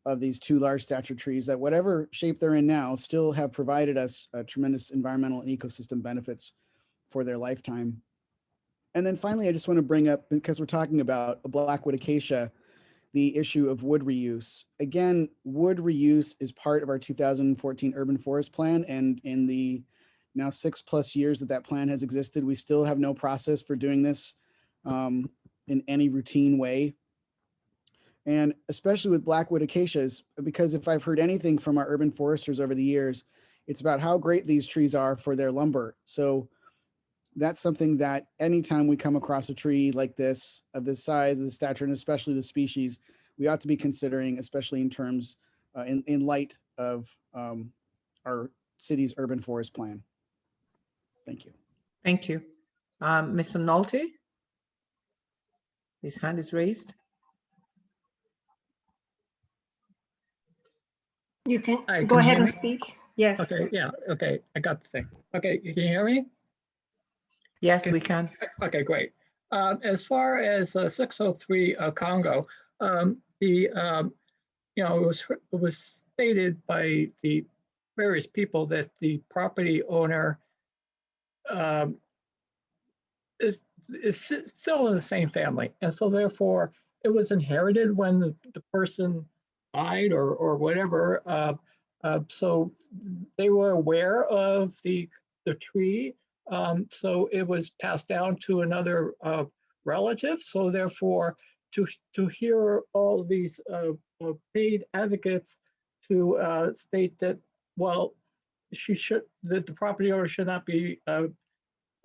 of these two large stature trees that whatever shape they're in now still have provided us tremendous environmental and ecosystem benefits for their lifetime. And then finally, I just want to bring up, because we're talking about a Blackwood acacia, the issue of wood reuse. Again, wood reuse is part of our 2014 urban forest plan. And in the now 6+ years that that plan has existed, we still have no process for doing this in any routine way. And especially with Blackwood acacias, because if I've heard anything from our urban foresters over the years, it's about how great these trees are for their lumber. So that's something that anytime we come across a tree like this, of this size, the stature, and especially the species, we ought to be considering, especially in terms, in light of our city's urban forest plan. Thank you. Thank you. Mr. Nolte? His hand is raised. You can Hi, go can you ahead hear and me? speak. Yes. Okay, yeah, okay, I got the thing. Okay, you can hear me? Yes, Okay. we can. Okay, great. As far as 603 Congo, it was stated by the various people that the property owner is still in the same family, and so therefore it was inherited when the person died or whatever. So they were aware of the tree. So it was passed down to another relative. So therefore, to hear all these paid advocates to state that, well, that the property owner should not be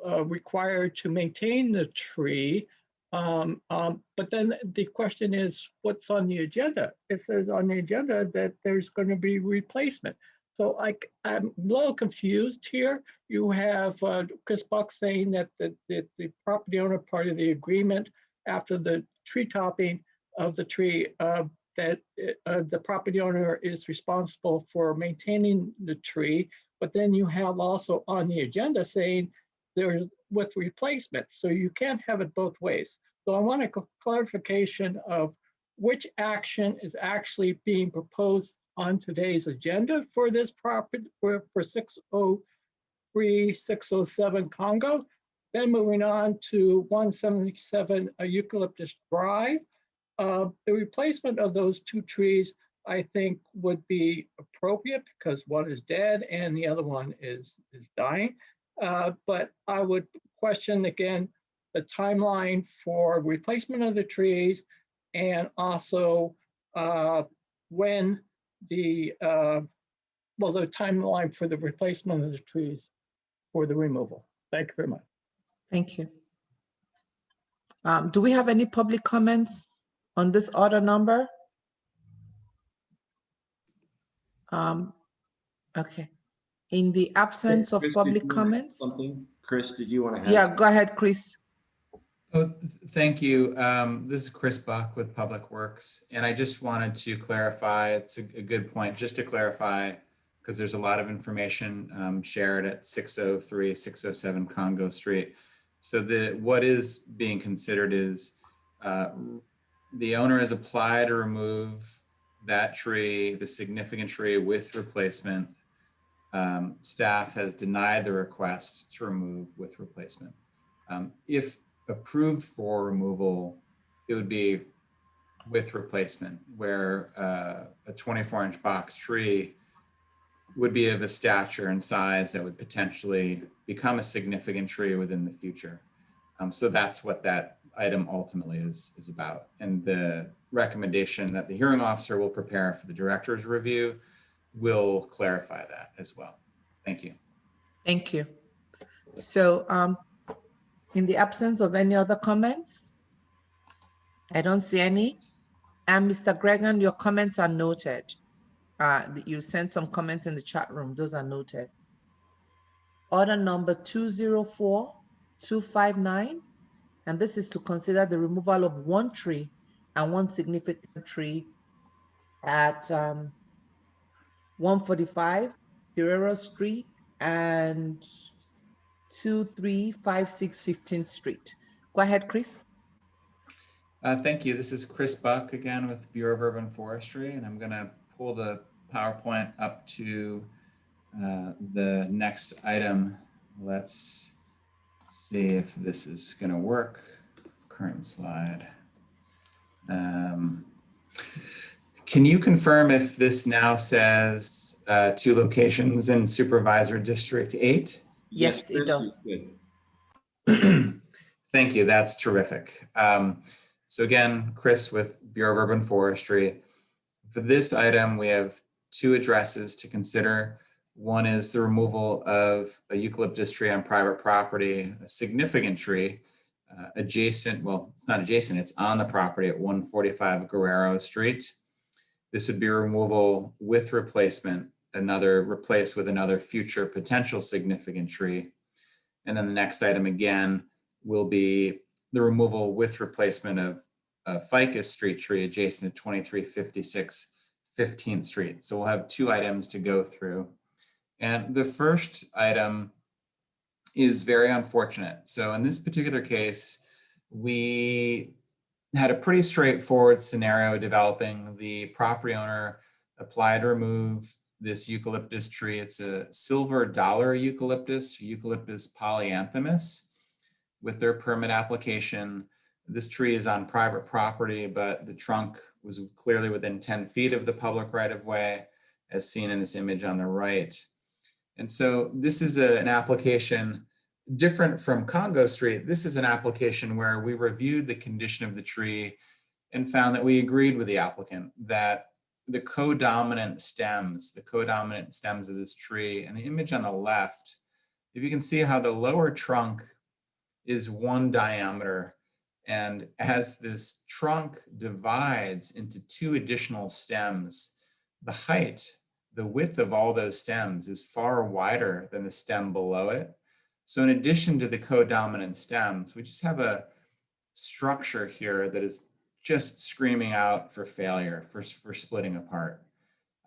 required to maintain the tree. But then the question is, what's on the agenda? It says on the agenda that there's going to be replacement. So I'm a little confused here. You have Chris Buck saying that the property owner part of the agreement after the tree topping of the tree, that the property owner is responsible for maintaining the tree. But then you have also on the agenda saying there's with replacement. So you can't have it both ways. So I want a clarification of which action is actually being proposed on today's agenda for this property for 603, 607 Congo. Then moving on to 177 Eucalyptus Drive. The replacement of those two trees, I think, would be appropriate because one is dead and the other one is dying. But I would question again the timeline for replacement of the trees, and also when the timeline for the replacement of the trees for the removal. Thank you very much. Thank you. Do we have any public comments on this order number? Okay. In the absence of Chris, public comments. Chris, did you want to add? Yeah, go ahead, Chris. Oh, thank you. This is Chris Buck with Public Works, and I just wanted to clarify, it's a good point, just to clarify, because there's a lot of information shared at 603, 607 Congo Street. So what is being considered is the owner has applied to remove that tree, the significant tree with replacement. Staff has denied the request to remove with replacement. If approved for removal, it would be with replacement, where a 24-inch box tree would be of a stature and size that would potentially become a significant tree within the future. So that's what that item ultimately is about. And the recommendation that the hearing officer will prepare for the director's review will clarify that as well. Thank you. Thank you. So in the absence of any other comments, I don't see any. And Mr. Gregan, your comments are noted. You sent some comments in the chat room. Those are noted. Order number 204259, and this is to consider the removal of one tree and one significant tree at 145 Guerrero Street and 2356 15th Street. Go ahead, Chris. Thank you. This is Chris Buck again with Bureau of Urban Forestry, and I'm going to pull the PowerPoint up to the next item. Let's see if this is going to work. Current slide. Can you confirm if this now says 2 locations in Supervisor District 8? Yes, it does. Thank you. That's terrific. So again, Chris with Bureau of Urban Forestry. For this item, we have 2 addresses to consider. One is the removal of a eucalyptus tree on private property, a significant tree adjacent, well, it's not adjacent, it's on the property at 145 Guerrero Street. This would be removal with replacement, replaced with another future potential significant tree. And then the next item again will be the removal with replacement of a ficus street tree adjacent to 2356 15th Street. So we'll have 2 items to go through. And the first item is very unfortunate. So in this particular case, we had a pretty straightforward scenario developing. The property owner applied to remove this eucalyptus tree. It's a silver dollar eucalyptus, Eucalyptus polyanthemus. With their permit application, this tree is on private property, but the trunk was clearly within 10 feet of the public right-of-way, as seen in this image on the right. And so this is an application different from Congo Street. This is an application where we reviewed the condition of the tree and found that we agreed with the applicant that the codominant stems of this tree, and the image on the left, if you can see how the lower trunk is 1 diameter, and as this trunk divides into 2 additional stems, the width of all those stems is far wider than the stem below it. So in addition to the codominant stems, we just have a structure here that is just screaming out for failure, for splitting apart.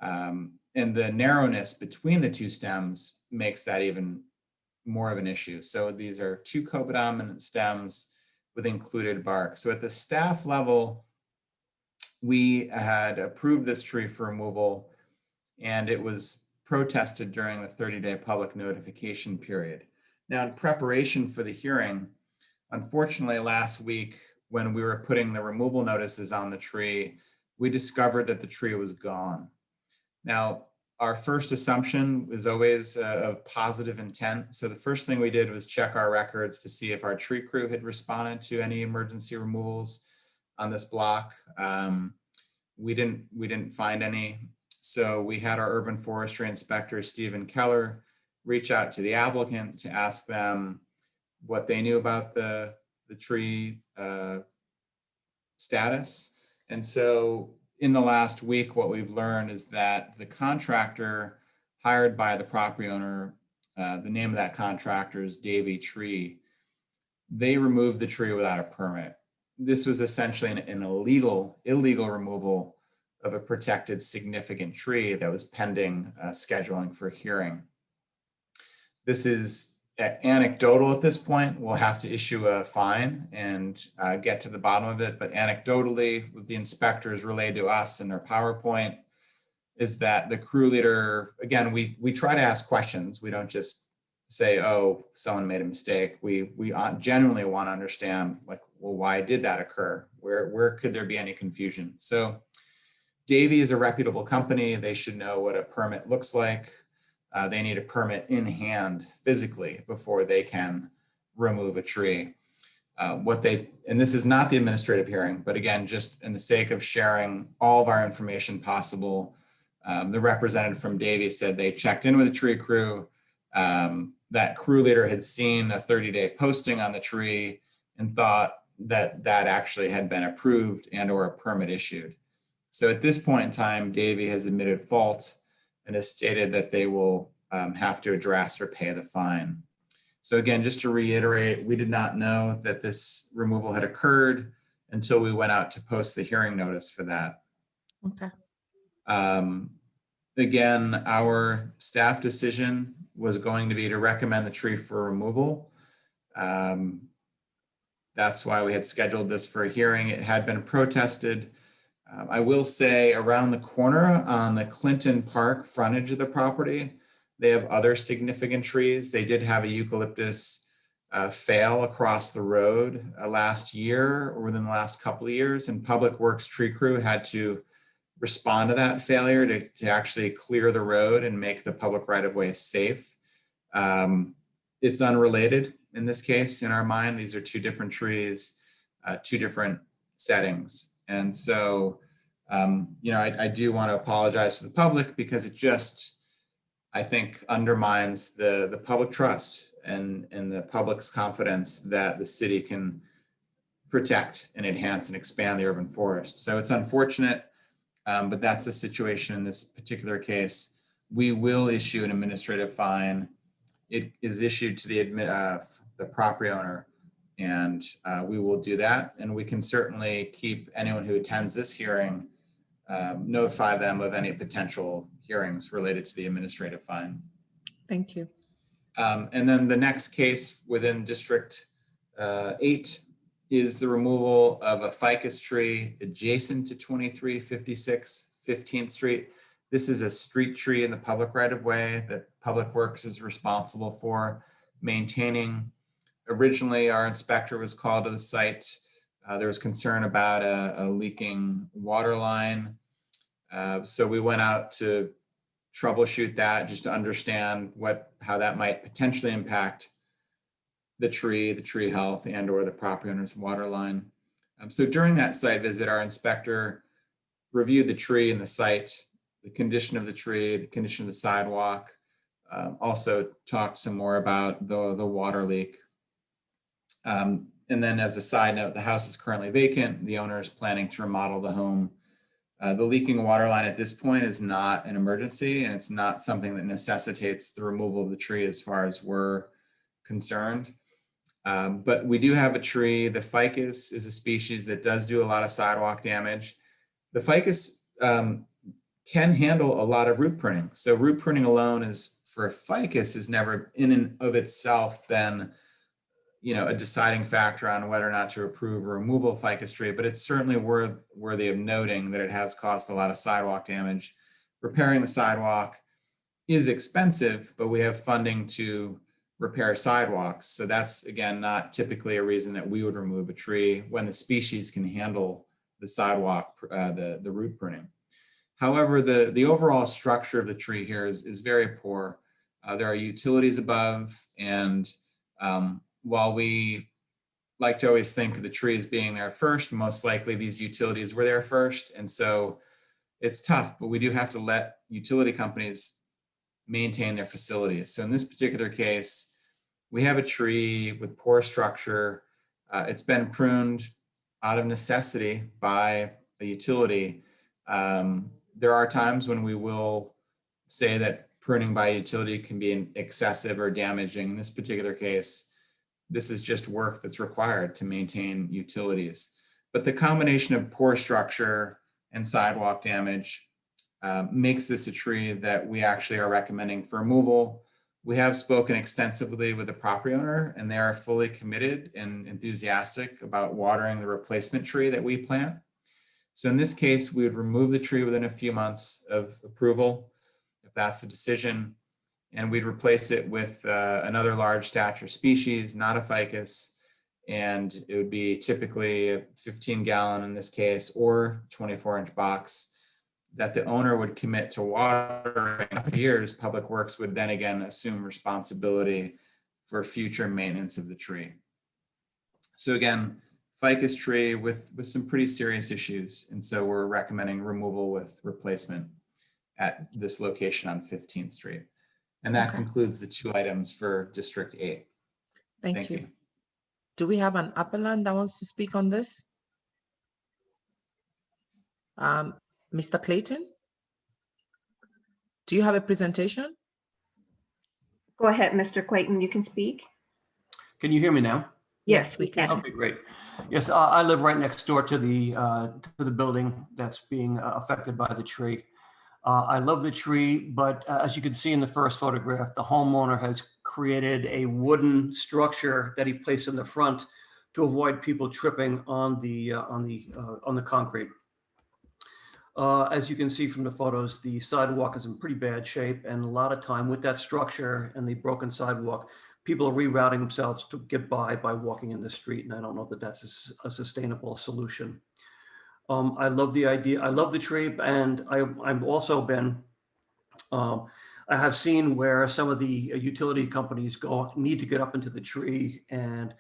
And the narrowness between the 2 stems makes that even more of an issue. So these are 2 codominant stems with included bark. So at the staff level, we had approved this tree for removal, and it was protested during the 30-day public notification period. Now, in preparation for the hearing, unfortunately last week, when we were putting the removal notices on the tree, we discovered that the tree was gone. Now, our first assumption was always of positive intent. So the first thing we did was check our records to see if our tree crew had responded to any emergency removals on this block. We didn't find any. So we had our urban forestry inspector, Stephen Keller, reach out to the applicant to ask them what they knew about the tree status. And so in the last week, what we've learned is that the contractor hired by the property owner, the name of that contractor is Davey Tree. They removed the tree without a permit. This was essentially an illegal removal of a protected significant tree that was pending scheduling for hearing. This is anecdotal at this point. We'll have to issue a fine and get to the bottom of it. But anecdotally, what the inspectors relayed to us in their PowerPoint is that the crew leader, again, we try to ask questions. We don't just say, oh, someone made a mistake. We genuinely want to understand, like, well, why did that occur? Where could there be any confusion? So Davy is a reputable company. They should know what a permit looks like. They need a permit in hand physically before they can remove a tree. And this is not the administrative hearing, but again, just in the sake of sharing all of our information possible, the representative from Davy said they checked in with the tree crew. That crew leader had seen a 30-day posting on the tree and thought that actually had been approved and or a permit issued. So at this point in time, Davy has admitted fault and has stated that they will have to address or pay the fine. So again, just to reiterate, we did not know that this removal had occurred until we went out to post the hearing notice for that. Okay. Again, our staff decision was going to be to recommend the tree for removal. That's why we had scheduled this for a hearing. It had been protested. I will say around the corner on the Clinton Park frontage of the property, they have other significant trees. They did have a eucalyptus fail across the road last year or within the last couple of years, and Public Works tree crew had to respond to that failure to actually clear the road and make the public right-of-way safe. It's unrelated in this case, in our mind. These are two different trees, two different settings. And so, I do want to apologize to the public because it just, I think, undermines the public trust and the public's confidence that the city can protect and enhance and expand the urban forest. So it's unfortunate, but that's the situation in this particular case. We will issue an administrative fine. It is issued to the property owner, and we will do that. And we can certainly keep anyone who attends this hearing, notify them of any potential hearings related to the administrative fine. Thank you. And then the next case within District 8 is the removal of a ficus tree adjacent to 2356 15th Street. This is a street tree in the public right-of-way that Public Works is responsible for maintaining. Originally, our inspector was called to the site. There was concern about a leaking water line. So we went out to troubleshoot that, just to understand how that might potentially impact the tree health and or the property owner's water line. So during that site visit, our inspector reviewed the tree and the site, the condition of the tree, the condition of the sidewalk, also talked some more about the water leak. And then as a side note, the house is currently vacant. The owner is planning to remodel the home. The leaking water line at this point is not an emergency, and it's not something that necessitates the removal of the tree as far as we're concerned. But we do have a tree. The ficus is a species that does do a lot of sidewalk damage. The ficus can handle a lot of root pruning. So root pruning alone is, for a ficus, has never in and of itself been a deciding factor on whether or not to approve a removal of ficus tree, but it's certainly worthy of noting that it has caused a lot of sidewalk damage. Repairing the sidewalk is expensive, but we have funding to repair sidewalks. So that's, again, not typically a reason that we would remove a tree when the species can handle the sidewalk, the root pruning. However, the overall structure of the tree here is very poor. There are utilities above, and while we like to always think of the trees being there first, most likely these utilities were there first. And so it's tough, but we do have to let utility companies maintain their facilities. So in this particular case, we have a tree with poor structure. It's been pruned out of necessity by a utility. There are times when we will say that pruning by utility can be excessive or damaging. In this particular case, this is just work that's required to maintain utilities. But the combination of poor structure and sidewalk damage makes this a tree that we actually are recommending for removal. We have spoken extensively with the property owner, and they are fully committed and enthusiastic about watering the replacement tree that we plant. So in this case, we would remove the tree within a few months of approval, if that's the decision, and we'd replace it with another large stature species, not a ficus, and it would be typically a 15-gallon in this case, or 24-inch box that the owner would commit to watering for years. Public Works would then again assume responsibility for future maintenance of the tree. So again, ficus tree with some pretty serious issues. And so we're recommending removal with replacement at this location on 15th Street. And that concludes the 2 items for District 8. Thank you. Do we have an appellant that wants to speak on this? Mr. Clayton? Do you have a presentation? Go ahead, Mr. Clayton, you can speak. Can you hear me now? Yes, we can. Okay, great. Yes, I live right next door to the building that's being affected by the tree. I love the tree, but as you can see in the first photograph, the homeowner has created a wooden structure that he placed in the front to avoid people tripping on the concrete. As you can see from the photos, the sidewalk is in pretty bad shape, and a lot of time with that structure and the broken sidewalk, people are rerouting themselves to get by walking in the street, and I don't know that that's a sustainable solution. I love the idea. I love the tree, and I've also been, I have seen where some of the utility companies need to get up into the tree, and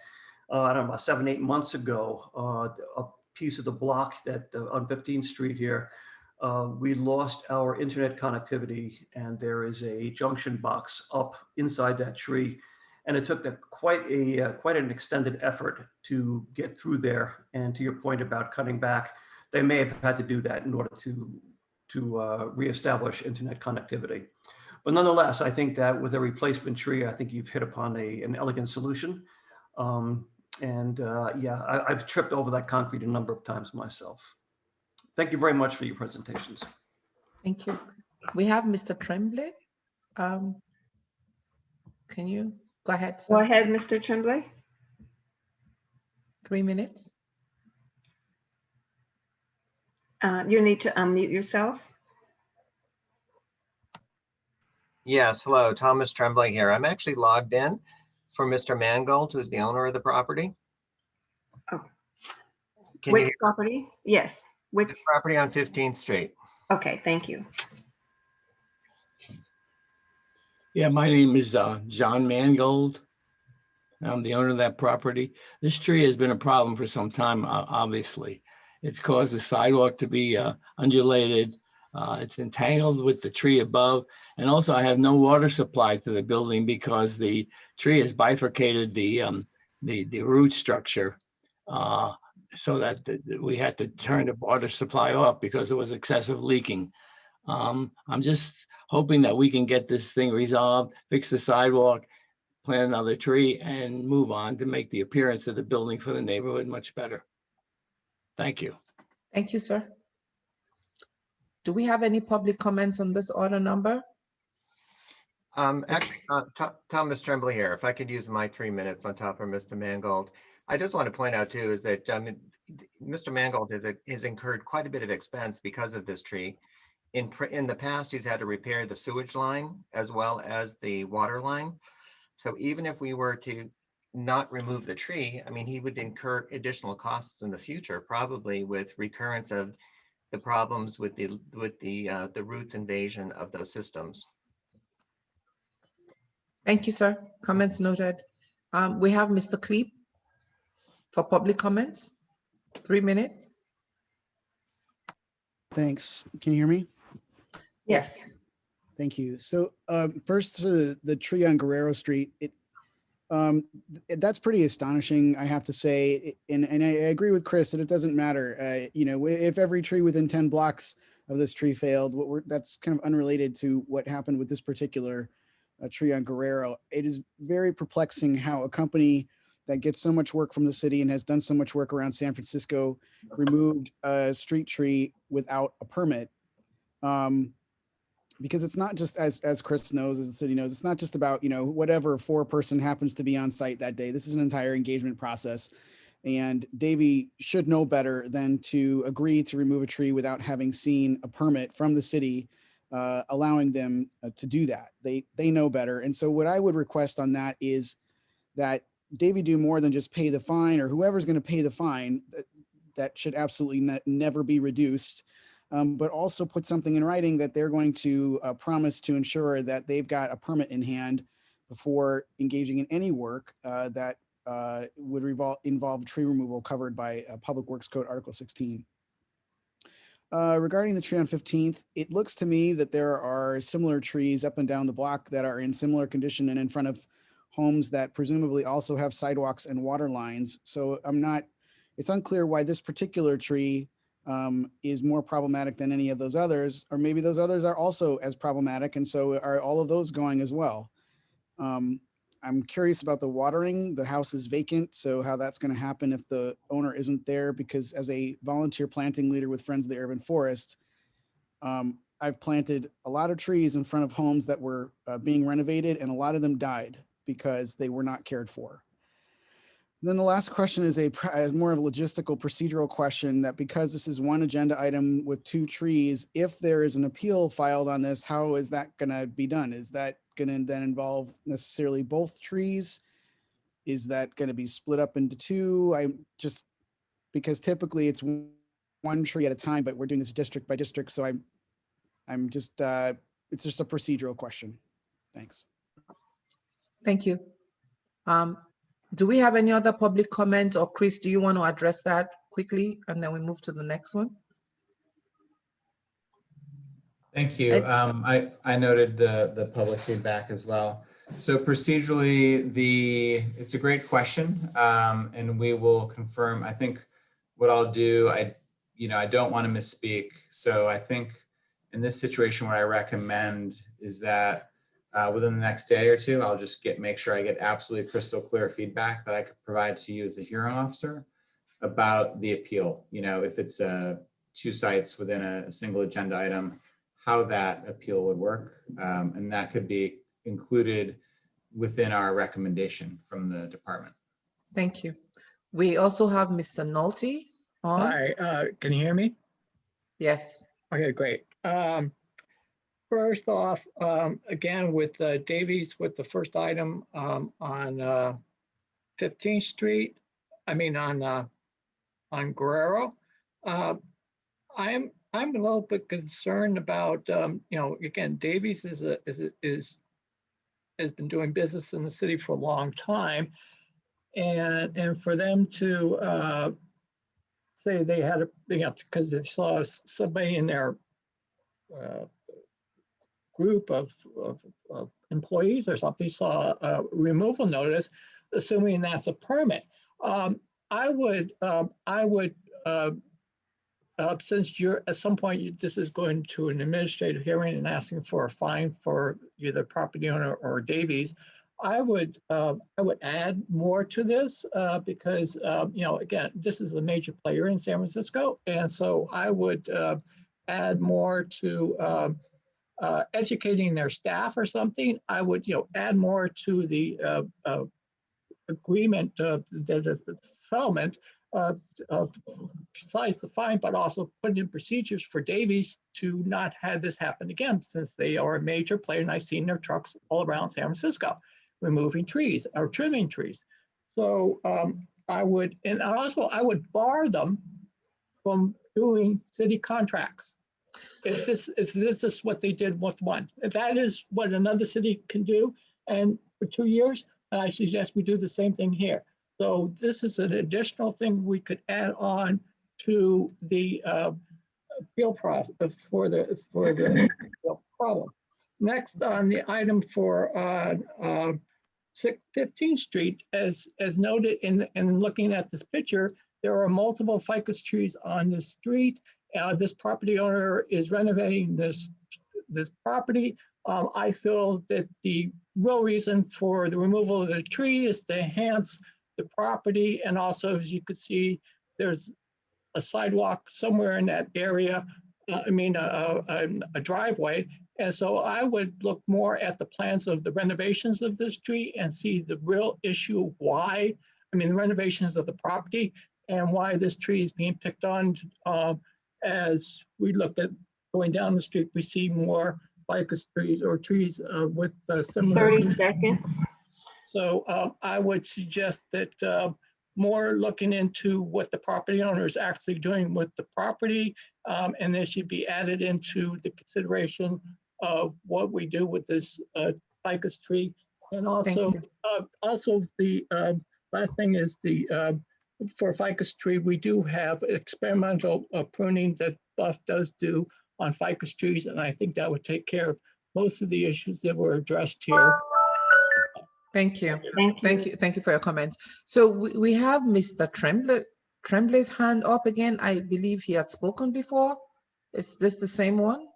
I don't know, about 7-8 months ago, a piece of the block that on 15th Street here, we lost our internet connectivity, and there is a junction box up inside that tree. And it took quite an extended effort to get through there. And to your point about cutting back, they may have had to do that in order to reestablish internet connectivity. But nonetheless, I think that with a replacement tree, I think you've hit upon an elegant solution. Yeah, I've tripped over that concrete a number of times myself. Thank you very much for your presentations. Thank you. We have Mr. Tremblay. Can you go ahead, sir? Go ahead, Mr. Tremblay. 3 minutes. You need to unmute yourself. Yes, hello, Thomas Tremblay here. I'm actually logged in for Mr. Mangold, who's the owner of the property. Oh. Can Which you property? Yes. Which property on 15th Street? Okay, thank you. Yeah, my name is John Mangold. I'm the owner of that property. This tree has been a problem for some time, obviously. It's caused the sidewalk to be undulated. It's entangled with the tree above. And also I have no water supply to the building because the tree has bifurcated the root structure so that we had to turn the water supply off because there was excessive leaking. I'm just hoping that we can get this thing resolved, fix the sidewalk, plant another tree, and move on to make the appearance of the building for the neighborhood much better. Thank you. Thank you, sir. Do we have any public comments on this order number? Actually, Thomas Tremblay here. If I could use my 3 minutes on top of Mr. Mangold. I just want to point out too is that Mr. Mangold has incurred quite a bit of expense because of this tree. In the past, he's had to repair the sewage line as well as the water line. So even if we were to not remove the tree, I mean, he would incur additional costs in the future, probably with recurrence of the problems with the roots invasion of those systems. Thank you, sir. Comments noted. We have Mr. Kleep for public comments. 3 minutes. Thanks. Can you hear me? Yes. Thank you. So first to the tree on Guerrero Street, that's pretty astonishing, I have to say. And I agree with Chris that it doesn't matter. You know, if every tree within 10 blocks of this tree failed, that's kind of unrelated to what happened with this particular tree on Guerrero. It is very perplexing how a company that gets so much work from the city and has done so much work around San Francisco removed a street tree without a permit. because it's not just, as Chris knows, as the city knows, it's not just about, you know, whatever 4-person happens to be on site that day. This is an entire engagement process. And Davey should know better than to agree to remove a tree without having seen a permit from the city allowing them to do that. They know better. And so what I would request on that is that Davey do more than just pay the fine, or whoever's going to pay the fine. That should absolutely never be reduced, but also put something in writing that they're going to promise to ensure that they've got a permit in hand before engaging in any work that would involve tree removal covered by Public Works Code Article 16. Regarding the tree on 15th, it looks to me that there are similar trees up and down the block that are in similar condition and in front of homes that presumably also have sidewalks and water lines. So it's unclear why this particular tree is more problematic than any of those others, or maybe those others are also as problematic. And so are all of those going as well? I'm curious about the watering. The house is vacant, so how that's going to happen if the owner isn't there, because as a volunteer planting leader with Friends of the Urban Forest, I've planted a lot of trees in front of homes that were being renovated, and a lot of them died because they were not cared for. Then the last question is more of a logistical procedural question, that because this is one agenda item with 2 trees, if there is an appeal filed on this, how is that going to be done? Is that going to then involve necessarily both trees? Is that going to be split up into 2? Because typically it's one tree at a time, but we're doing this district by district. So it's just a procedural question. Thanks. Thank you. Do we have any other public comments, or Chris, do you want to address that quickly and then we move to the next one? Thank you. I noted the public feedback as well. So procedurally, it's a great question, and we will confirm. I think what I'll do, I don't want to misspeak. So I think in this situation, what I recommend is that within the next day or 2, I'll just make sure I get absolutely crystal clear feedback that I could provide to you as the hearing officer about the appeal. You know, if it's 2 sites within a single agenda item, how that appeal would work. And that could be included within our recommendation from the department. Thank you. We also have Mr. Nolte on. Hi, can you hear me? Yes. Okay, great. First off, again, with Davies, with the first item on 15th Street, on Guerrero, I'm a little bit concerned about, again, Davies has been doing business in the city for a long time, and for them to say they had because they saw somebody in their group of employees or something saw a removal notice, assuming that's a permit. I would since you're at some point this is going to an administrative hearing and asking for a fine for either property owner or Davies, I would add more to this because again, this is a major player in San Francisco, and so I would add more to educating their staff or something. I would add more to the agreement, the settlement, besides the fine, but also put in procedures for Davies to not have this happen again, since they are a major player, and I've seen their trucks all around San Francisco removing trees or trimming trees. So I would bar them from doing city contracts. If this is what they did with one, if that is what another city can do, and for 2 years, I suggest we do the same thing here. So this is an additional thing we could add on to the appeal process for the problem. Next on the item for 15th Street, as noted in looking at this picture, there are multiple ficus trees on the street. This property owner is renovating this property. I feel that the real reason for the removal of the tree is to enhance the property, and also, as you could see, there's a sidewalk somewhere in that area a driveway. And so I would look more at the plans of the renovations of this tree and see the real issue why, the renovations of the property and why this tree is being picked on. As we look at going down the street, we see more ficus trees or trees with similar. 30 seconds. So I would suggest that more looking into what the property owner is actually doing with the property, and this should be added into the consideration of what we do with this ficus tree. And also, the last thing is for ficus tree, we do have experimental pruning that Buff does do on ficus trees, and I think that would take care of most of the issues that were addressed here. Thank you. Thank you for your comments. So we have Mr. Tremblay's hand up again. I believe he had spoken before. Is this the same one?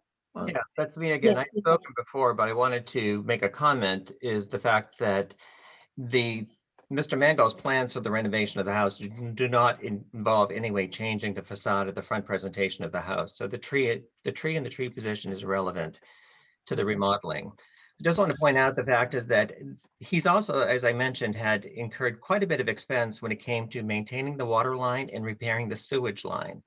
Yeah, that's me again. Yes, I've spoken before, but I wanted to make a comment, is the fact that Mr. Mangold's plans for the renovation of the house do not involve any way changing the facade of the front presentation of the house. So the tree and the tree position is irrelevant to the remodeling. I just want to point out the fact is that he's also, as I mentioned, had incurred quite a bit of expense when it came to maintaining the water line and repairing the sewage line.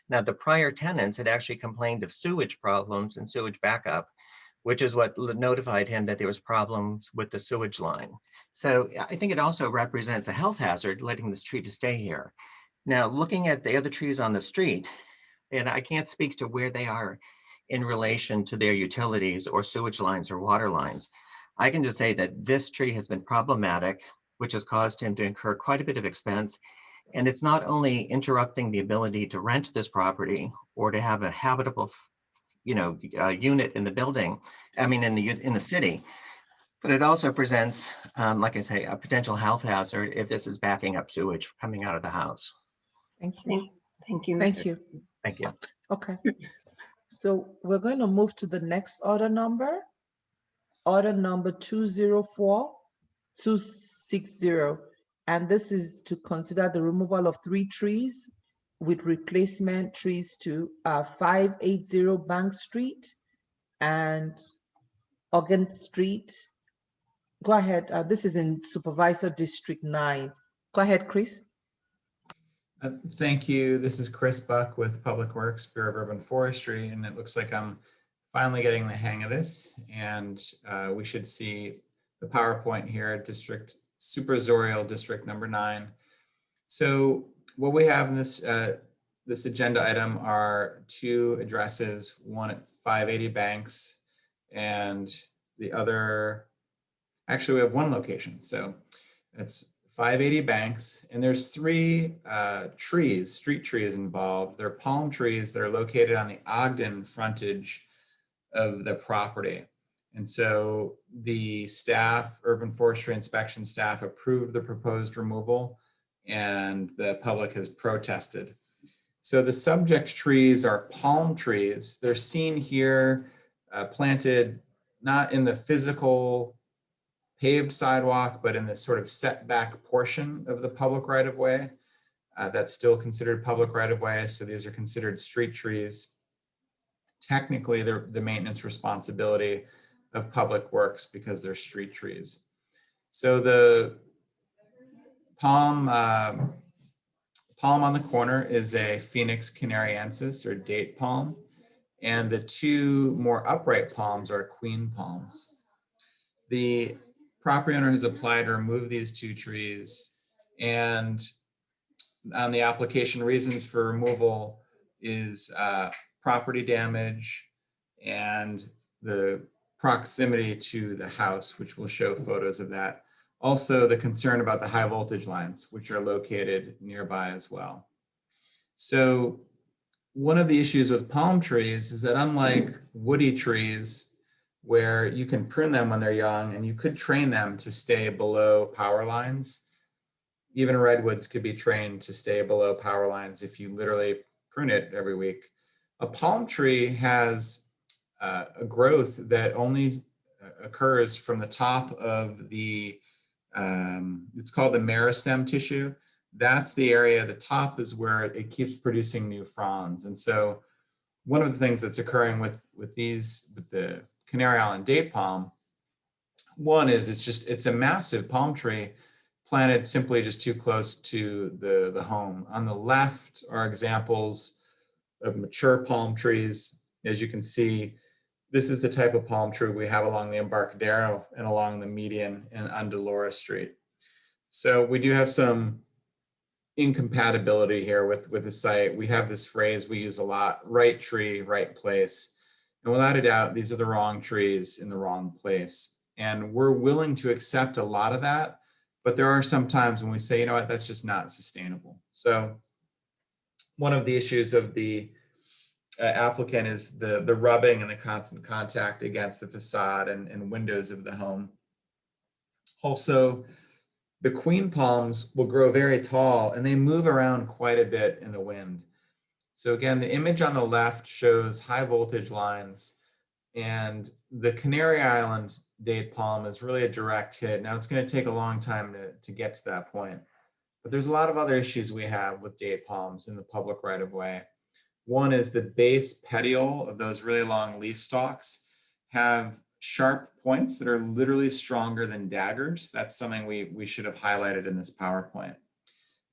Now, the prior tenants had actually complained of sewage problems and sewage backup, which is what notified him that there was problems with the sewage line. So I think it also represents a health hazard letting this tree to stay here. Now, looking at the other trees on the street, and I can't speak to where they are in relation to their utilities or sewage lines or water lines. I can just say that this tree has been problematic, which has caused him to incur quite a bit of expense. And it's not only interrupting the ability to rent this property or to have a habitable, unit in the building, in the city, but it also presents, like I say, a potential health hazard if this is backing up sewage coming out of the house. Thank you. Thank you. Thank you. Thank you. Okay. So we're going to move to the next order number. Order number 204260. And this is to consider the removal of 3 trees with replacement trees to 580 Bank Street and Ogden Street. Go ahead. This is in Supervisor District 9. Go ahead, Chris. Thank you. This is Chris Buck with Public Works, Bureau of Urban Forestry, and it looks like I'm finally getting the hang of this. And we should see the PowerPoint here at Superzorial District number 9. So what we have in this this agenda item are 2 addresses, one at 580 Banks and the other, actually we have 1 location. So it's 580 Banks, and there's 3 street trees involved. They're palm trees that are located on the Ogden frontage of the property. And so the staff, urban forestry inspection staff, approved the proposed removal, and the public has protested. So the subject trees are palm trees. They're seen here planted not in the physical paved sidewalk, but in this sort of setback portion of the public right-of-way. That's still considered public right-of-way, so these are considered street trees. Technically, they're the maintenance responsibility of Public Works because they're street trees. So the palm on the corner is a Phoenix canariensis or date palm, and the 2 more upright palms are queen palms. The property owner has applied to remove these 2 trees, and on the application, reasons for removal is property damage and the proximity to the house, which will show photos of that. Also, the concern about the high voltage lines, which are located nearby as well. So one of the issues with palm trees is that unlike woody trees, where you can prune them when they're young and you could train them to stay below power lines, even redwoods could be trained to stay below power lines if you literally prune it every week. A palm tree has a growth that only occurs from the top of the, it's called the meristem tissue. That's the area, the top is where it keeps producing new fronds. And so one of the things that's occurring with the Canary Island date palm, one is it's a massive palm tree planted simply just too close to the home. On the left are examples of mature palm trees. As you can see, this is the type of palm tree we have along the Embarcadero and along the median and on Dolores Street. So we do have some incompatibility here with the site. We have this phrase we use a lot: right tree, right place. And without a doubt, these are the wrong trees in the wrong place. And we're willing to accept a lot of that, but there are some times when we say, you know what, that's just not sustainable. So one of the issues of the applicant is the rubbing and the constant contact against the facade and windows of the home. Also, the queen palms will grow very tall and they move around quite a bit in the wind. So again, the image on the left shows high voltage lines, and the Canary Island date palm is really a direct hit. Now it's going to take a long time to get to that point, but there's a lot of other issues we have with date palms in the public right of way. One is the base petiole of those really long leaf stalks have sharp points that are literally stronger than daggers. That's something we should have highlighted in this PowerPoint.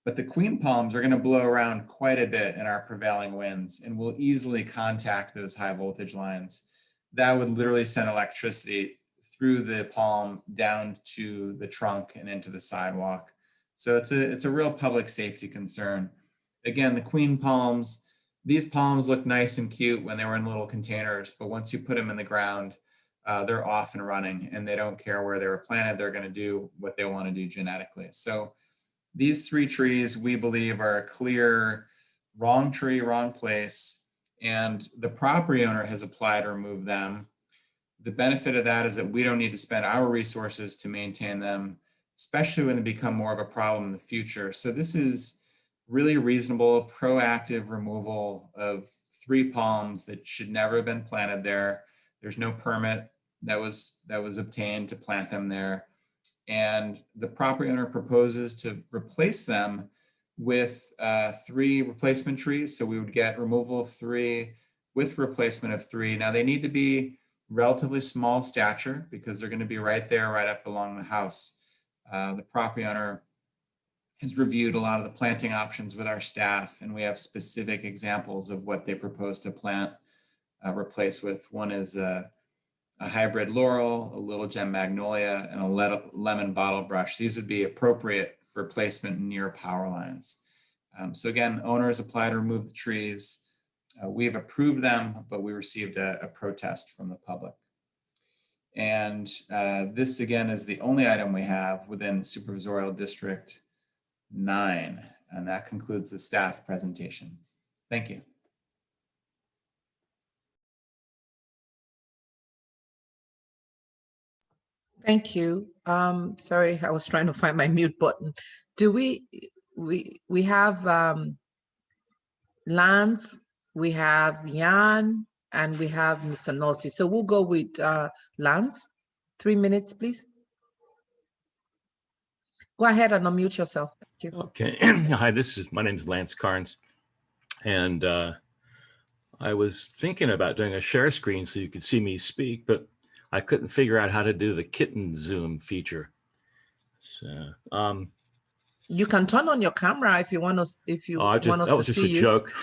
But the queen palms are going to blow around quite a bit in our prevailing winds and will easily contact those high voltage lines. That would literally send electricity through the palm down to the trunk and into the sidewalk. So it's a real public safety concern. Again, the queen palms, these palms look nice and cute when they were in little containers, but once you put them in the ground, they're off and running and they don't care where they were planted. They're going to do what they want to do genetically. So these three trees, we believe, are a clear wrong tree, wrong place, and the property owner has applied to remove them. The benefit of that is that we don't need to spend our resources to maintain them, especially when they become more of a problem in the future. So this is really reasonable, proactive removal of three palms that should never have been planted there. There's no permit that was obtained to plant them there. And the property owner proposes to replace them with 3 replacement trees. So we would get removal of 3 with replacement of 3. Now they need to be relatively small stature because they're going to be right there, right up along the house. The property owner has reviewed a lot of the planting options with our staff, and we have specific examples of what they propose to plant, replace with. One is a hybrid laurel, a little gem magnolia, and a lemon bottle brush. These would be appropriate for placement near power lines. So again, owners apply to remove the trees. We have approved them, but we received a protest from the public. And this again is the only item we have within Supervisorial District 9. And that concludes the staff presentation. Thank you. Thank you. Sorry, I was trying to find my mute button. Do we have Lance, we have Jan, and we have Mr. Nolte. So we'll go with Lance. 3 minutes, please. Go ahead and unmute yourself. Thank you. Okay. Hi, my name is Lance Carnes. And I was thinking about doing a share screen so you could see me speak, but I couldn't figure out how to do the kitten zoom feature. So, you can turn on your camera if you want us. If you want us that was to just see a you. joke.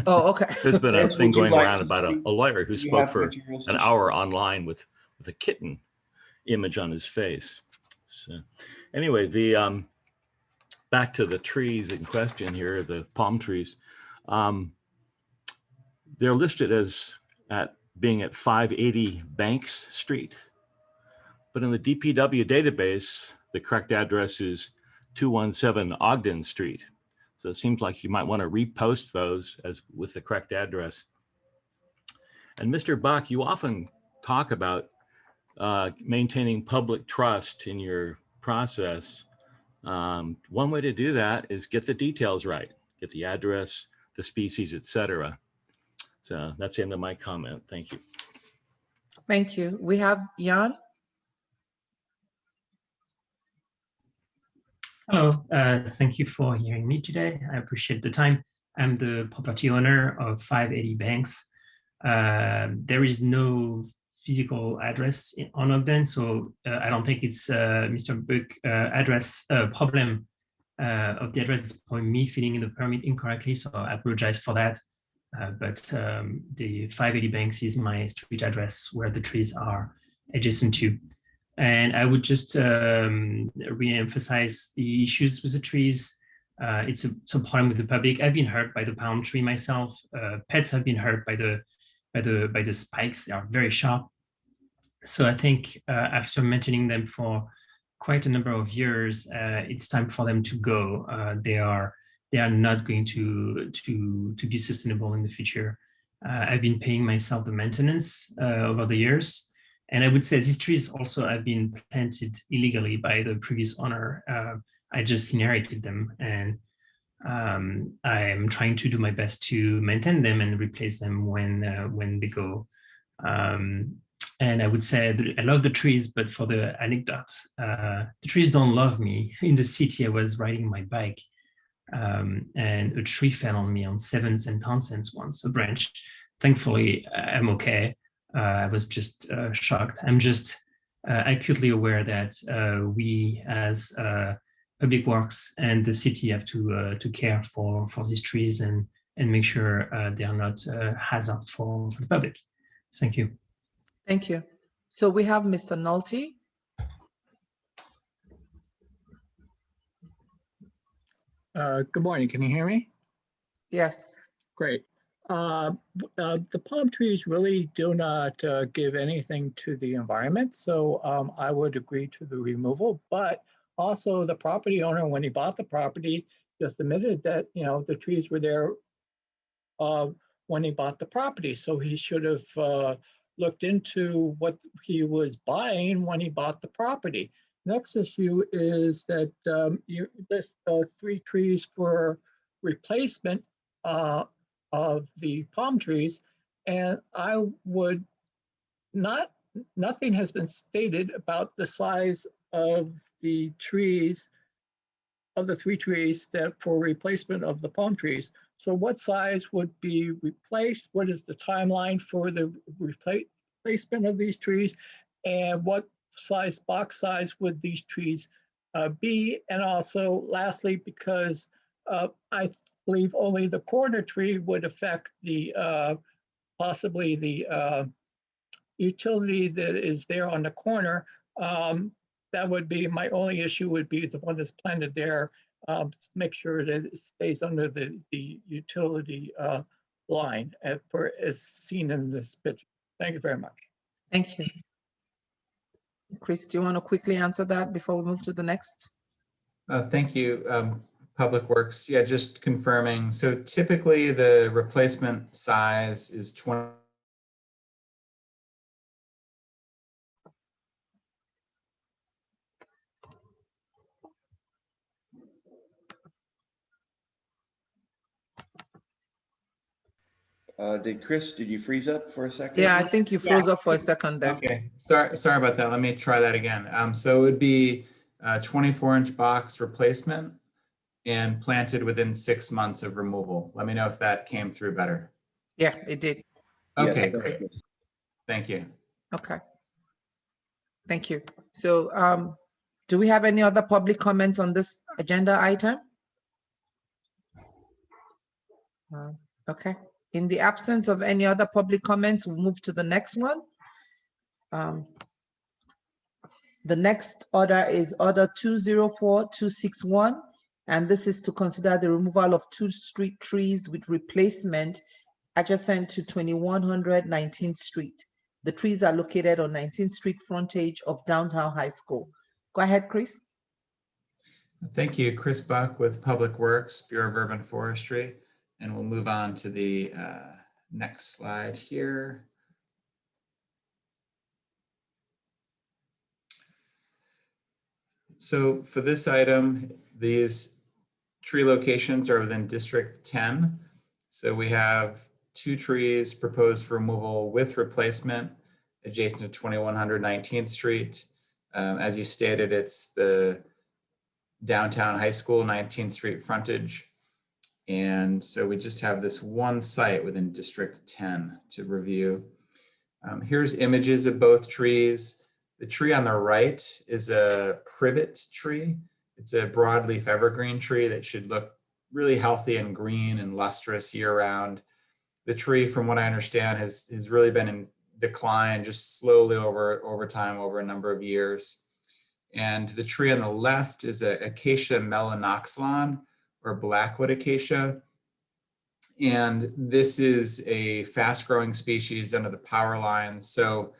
Oh, okay. There's been a thing going like around to about see- a lawyer who do you spoke have for materials an to hour online with a kitten image on his face. So, anyway, the back to the trees in question here, the palm trees. They're listed as being at 580 Banks Street. But in the DPW database, the correct address is 217 Ogden Street. So it seems like you might want to repost those as with the correct address. And Mr. Buck, you often talk about maintaining public trust in your process. One way to do that is get the details right, get the address, the species, etc. So that's the end of my comment. Thank you. Thank you. We have Jan. Hello, thank you for hearing me today. I appreciate the time. I'm the property owner of 580 Banks. There is no physical address on Ogden, so I don't think it's Mr. Buck address problem of the address point me filling in the permit incorrectly, so I apologize for that. But the 580 Banks is my street address where the trees are adjacent to. And I would just re-emphasize the issues with the trees. It's a problem with the public. I've been hurt by the palm tree myself. Pets have been hurt by the spikes. They are very sharp. So I think after mentioning them for quite a number of years, it's time for them to go. They are not going to be sustainable in the future. I've been paying myself the maintenance over the years. And I would say these trees also have been planted illegally by the previous owner. I just inherited them, and I'm trying to do my best to maintain them and replace them when they go. And I would say that I love the trees, but for the anecdote, the trees don't love me. In the city, I was riding my bike, and a tree fell on me on 7th and Townsend once, a branch. Thankfully, I'm okay. I was just shocked. I'm just acutely aware that we as Public Works and the city have to care for these trees and make sure they are not a hazard for the public. Thank you. Thank you. So we have Mr. Nolte. Good morning. Can you hear me? Yes. Great. The palm trees really do not give anything to the environment, so I would agree to the removal. But also, the property owner, when he bought the property, just admitted that the trees were there when he bought the property. So he should have looked into what he was buying when he bought the property. Next issue is that you list 3 trees for replacement of the palm trees, and I would nothing has been stated about the size of the trees, of the 3 trees that for replacement of the palm trees. So what size would be replaced? What is the timeline for the replacement of these trees? And what box size would these trees be? And also lastly, because I believe only the corner tree would affect the possibly the utility that is there on the corner. That would be my only issue, would be the one that's planted there. Make sure that it stays under the utility line as seen in this picture. Thank you very much. Thank you. Chris, do you want to quickly answer that before we move to the next? Thank you. Public Works, yeah, just confirming. So typically the replacement size is 20. Did you freeze up for a second? Yeah, I think you froze up for a second there. Okay, sorry about that. Let me try that again. So it would be a 24-inch box replacement and planted within 6 months of removal. Let me know if that came through better. Yeah, it did. Okay, Yeah, great. Thank you. Okay. Thank you. So do we have any other public comments on this agenda item? Okay. In the absence of any other public comments, we'll move to the next one. The next order is Order 204261, and this is to consider the removal of 2 street trees with replacement adjacent to 2100 19th Street. The trees are located on 19th Street frontage of Downtown High School. Go ahead, Chris. Thank you. Chris Buck with Public Works, Bureau of Urban Forestry. And we'll move on to the next slide here. So for this item, these tree locations are within District 10. So we have 2 trees proposed for removal with replacement adjacent to 2100 19th Street. As you stated, it's the Downtown High School 19th Street frontage. And so we just have this one site within District 10 to review. Here's images of both trees. The tree on the right is a privet tree. It's a broadleaf evergreen tree that should look really healthy and green and lustrous year round. The tree, from what I understand, has really been in decline just slowly over time, over a number of years. And the tree on the left is a Acacia melanoxylon, or blackwood acacia. And this is a fast growing species under the power lines. So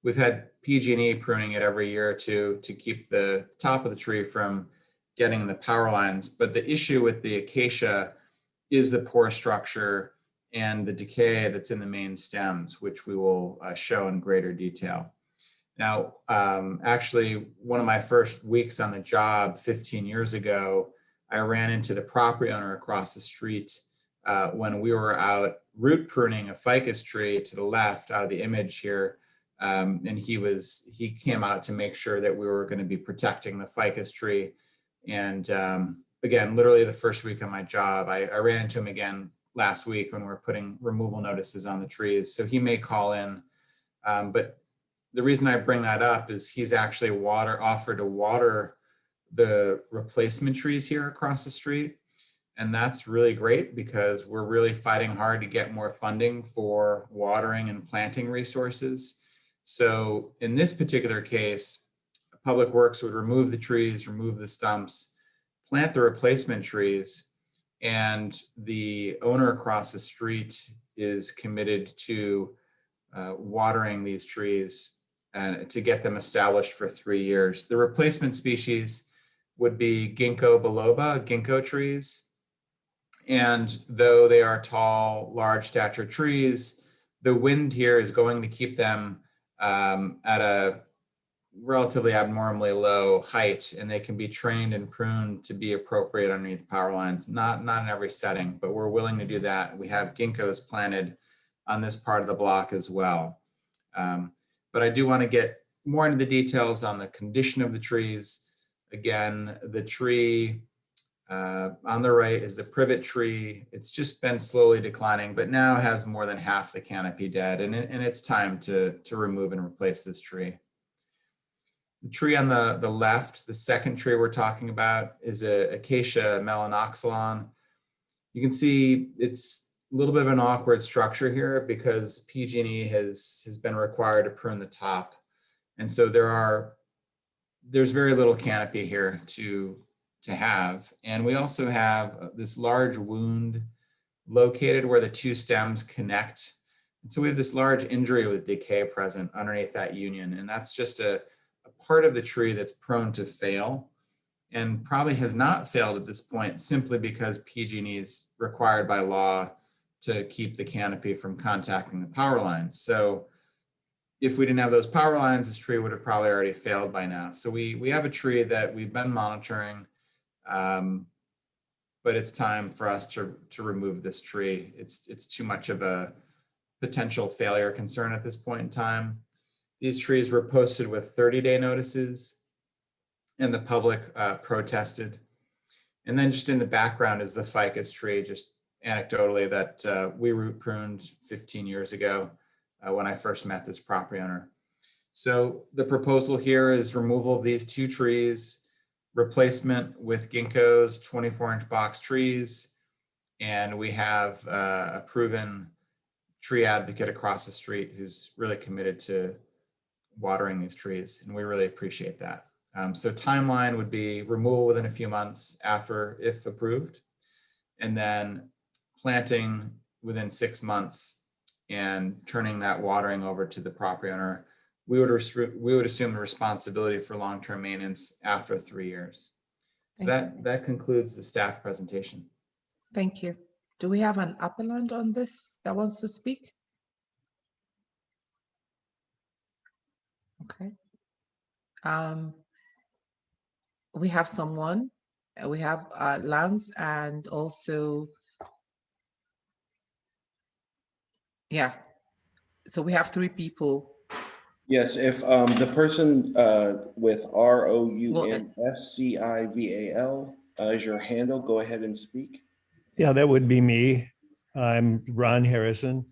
we've had PG&E pruning it every year or two to keep the top of the tree from getting the power lines. But the issue with the acacia is the poor structure and the decay that's in the main stems, which we will show in greater detail. Now, actually, one of my first weeks on the job 15 years ago, I ran into the property owner across the street when we were out root pruning a ficus tree to the left out of the image here. And he came out to make sure that we were going to be protecting the ficus tree. And again, literally the first week of my job, I ran into him again last week when we were putting removal notices on the trees. So he may call in, but the reason I bring that up is he's actually offered to water the replacement trees here across the street. And that's really great because we're really fighting hard to get more funding for watering and planting resources. So in this particular case, Public Works would remove the trees, remove the stumps, plant the replacement trees, and the owner across the street is committed to watering these trees and to get them established for 3 years. The replacement species would be ginkgo biloba, ginkgo trees. And though they are tall, large stature trees, the wind here is going to keep them at a relatively abnormally low height, and they can be trained and pruned to be appropriate underneath power lines. Not in every setting, but we're willing to do that. We have ginkgos planted on this part of the block as well. But I do want to get more into the details on the condition of the trees. Again, the tree on the right is the privet tree. It's just been slowly declining, but now has more than half the canopy dead, and it's time to remove and replace this tree. The tree on the left, the second tree we're talking about, is a Acacia melanoxylon. You can see it's a little bit of an awkward structure here because PG&E has been required to prune the top. And so there's very little canopy here to have. And we also have this large wound located where the two stems connect. And so we have this large injury with decay present underneath that union. And that's just a part of the tree that's prone to fail and probably has not failed at this point simply because PG&E is required by law to keep the canopy from contacting the power lines. So if we didn't have those power lines, this tree would have probably already failed by now. So we have a tree that we've been monitoring, but it's time for us to remove this tree. It's too much of a potential failure concern at this point in time. These trees were posted with 30-day notices and the public protested. And then just in the background is the ficus tree, just anecdotally, that we root pruned 15 years ago when I first met this property owner. So the proposal here is removal of these two trees, replacement with ginkgos, 24-inch box trees, and we have a proven tree advocate across the street who's really committed to watering these trees, and we really appreciate that. So timeline would be removal within a few months after, if approved, and then planting within 6 months and turning that watering over to the property owner. We would assume the responsibility for long-term maintenance after 3 years. So that concludes the staff presentation. Thank you. Do we have an appellant on this that wants to speak? Okay. We have someone. We have Lance and also, yeah. So we have 3 people. Yes, if the person with ROUNSCIVAL is your handle, go ahead and speak. Yeah, that would be me. I'm Ron Harrison.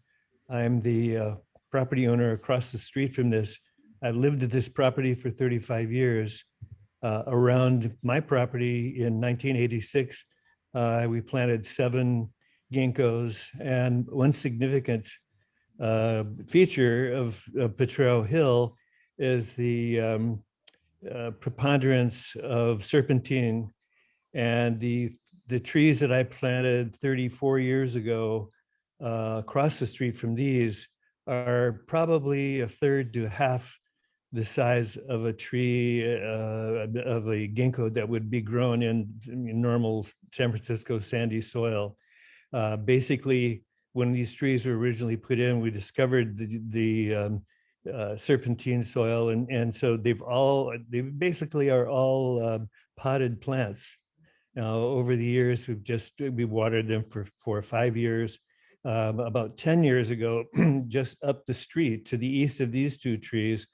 I'm the property owner across the street from this. I've lived at this property for 35 years. Around my property in 1986, we planted 7 ginkgos, and one significant feature of Potrero Hill is the preponderance of serpentine, and the trees that I planted 34 years ago across the street from these are probably a third to half the size of a tree of a ginkgo that would be grown in normal San Francisco sandy soil. Basically, when these trees were originally put in, we discovered the serpentine soil, and so they basically are all potted plants. Now, over the years, we watered them for 4 or 5 years. About 10 years ago, just up the street to the east of these 2 trees,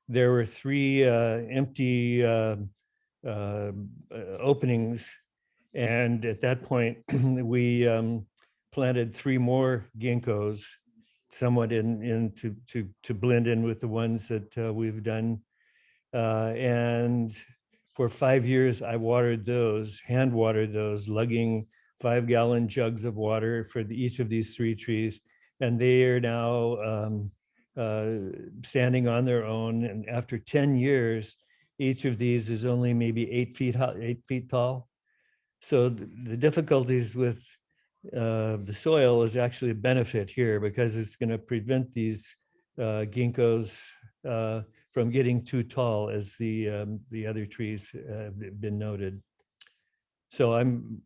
there were 3 empty openings. And at that point, we planted 3 more ginkgos, somewhat to blend in with the ones that we've done. And for 5 years, I watered those, hand watered those, lugging 5-gallon jugs of water for each of these 3 trees. And they are now standing on their own. And after 10 years, each of these is only maybe 8 feet tall. So the difficulties with the soil is actually a benefit here, because it's going to prevent these ginkgos from getting too tall, as the other trees have been noted. So I'm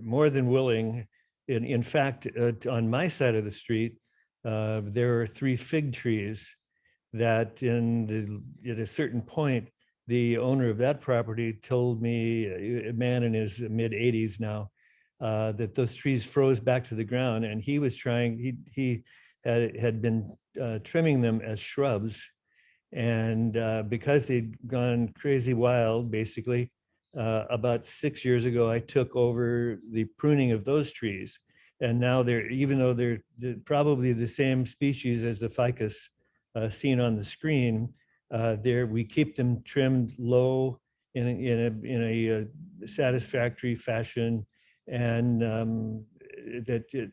more than willing. In fact, on my side of the street, there are 3 fig trees that at a certain point, the owner of that property told me, a man in his mid 80s now, that those trees froze back to the ground, and he was he had been trimming them as shrubs. And because they'd gone crazy wild, basically, about 6 years ago, I took over the pruning of those trees. And now even though they're probably the same species as the ficus seen on the screen, we keep them trimmed low in a satisfactory fashion. And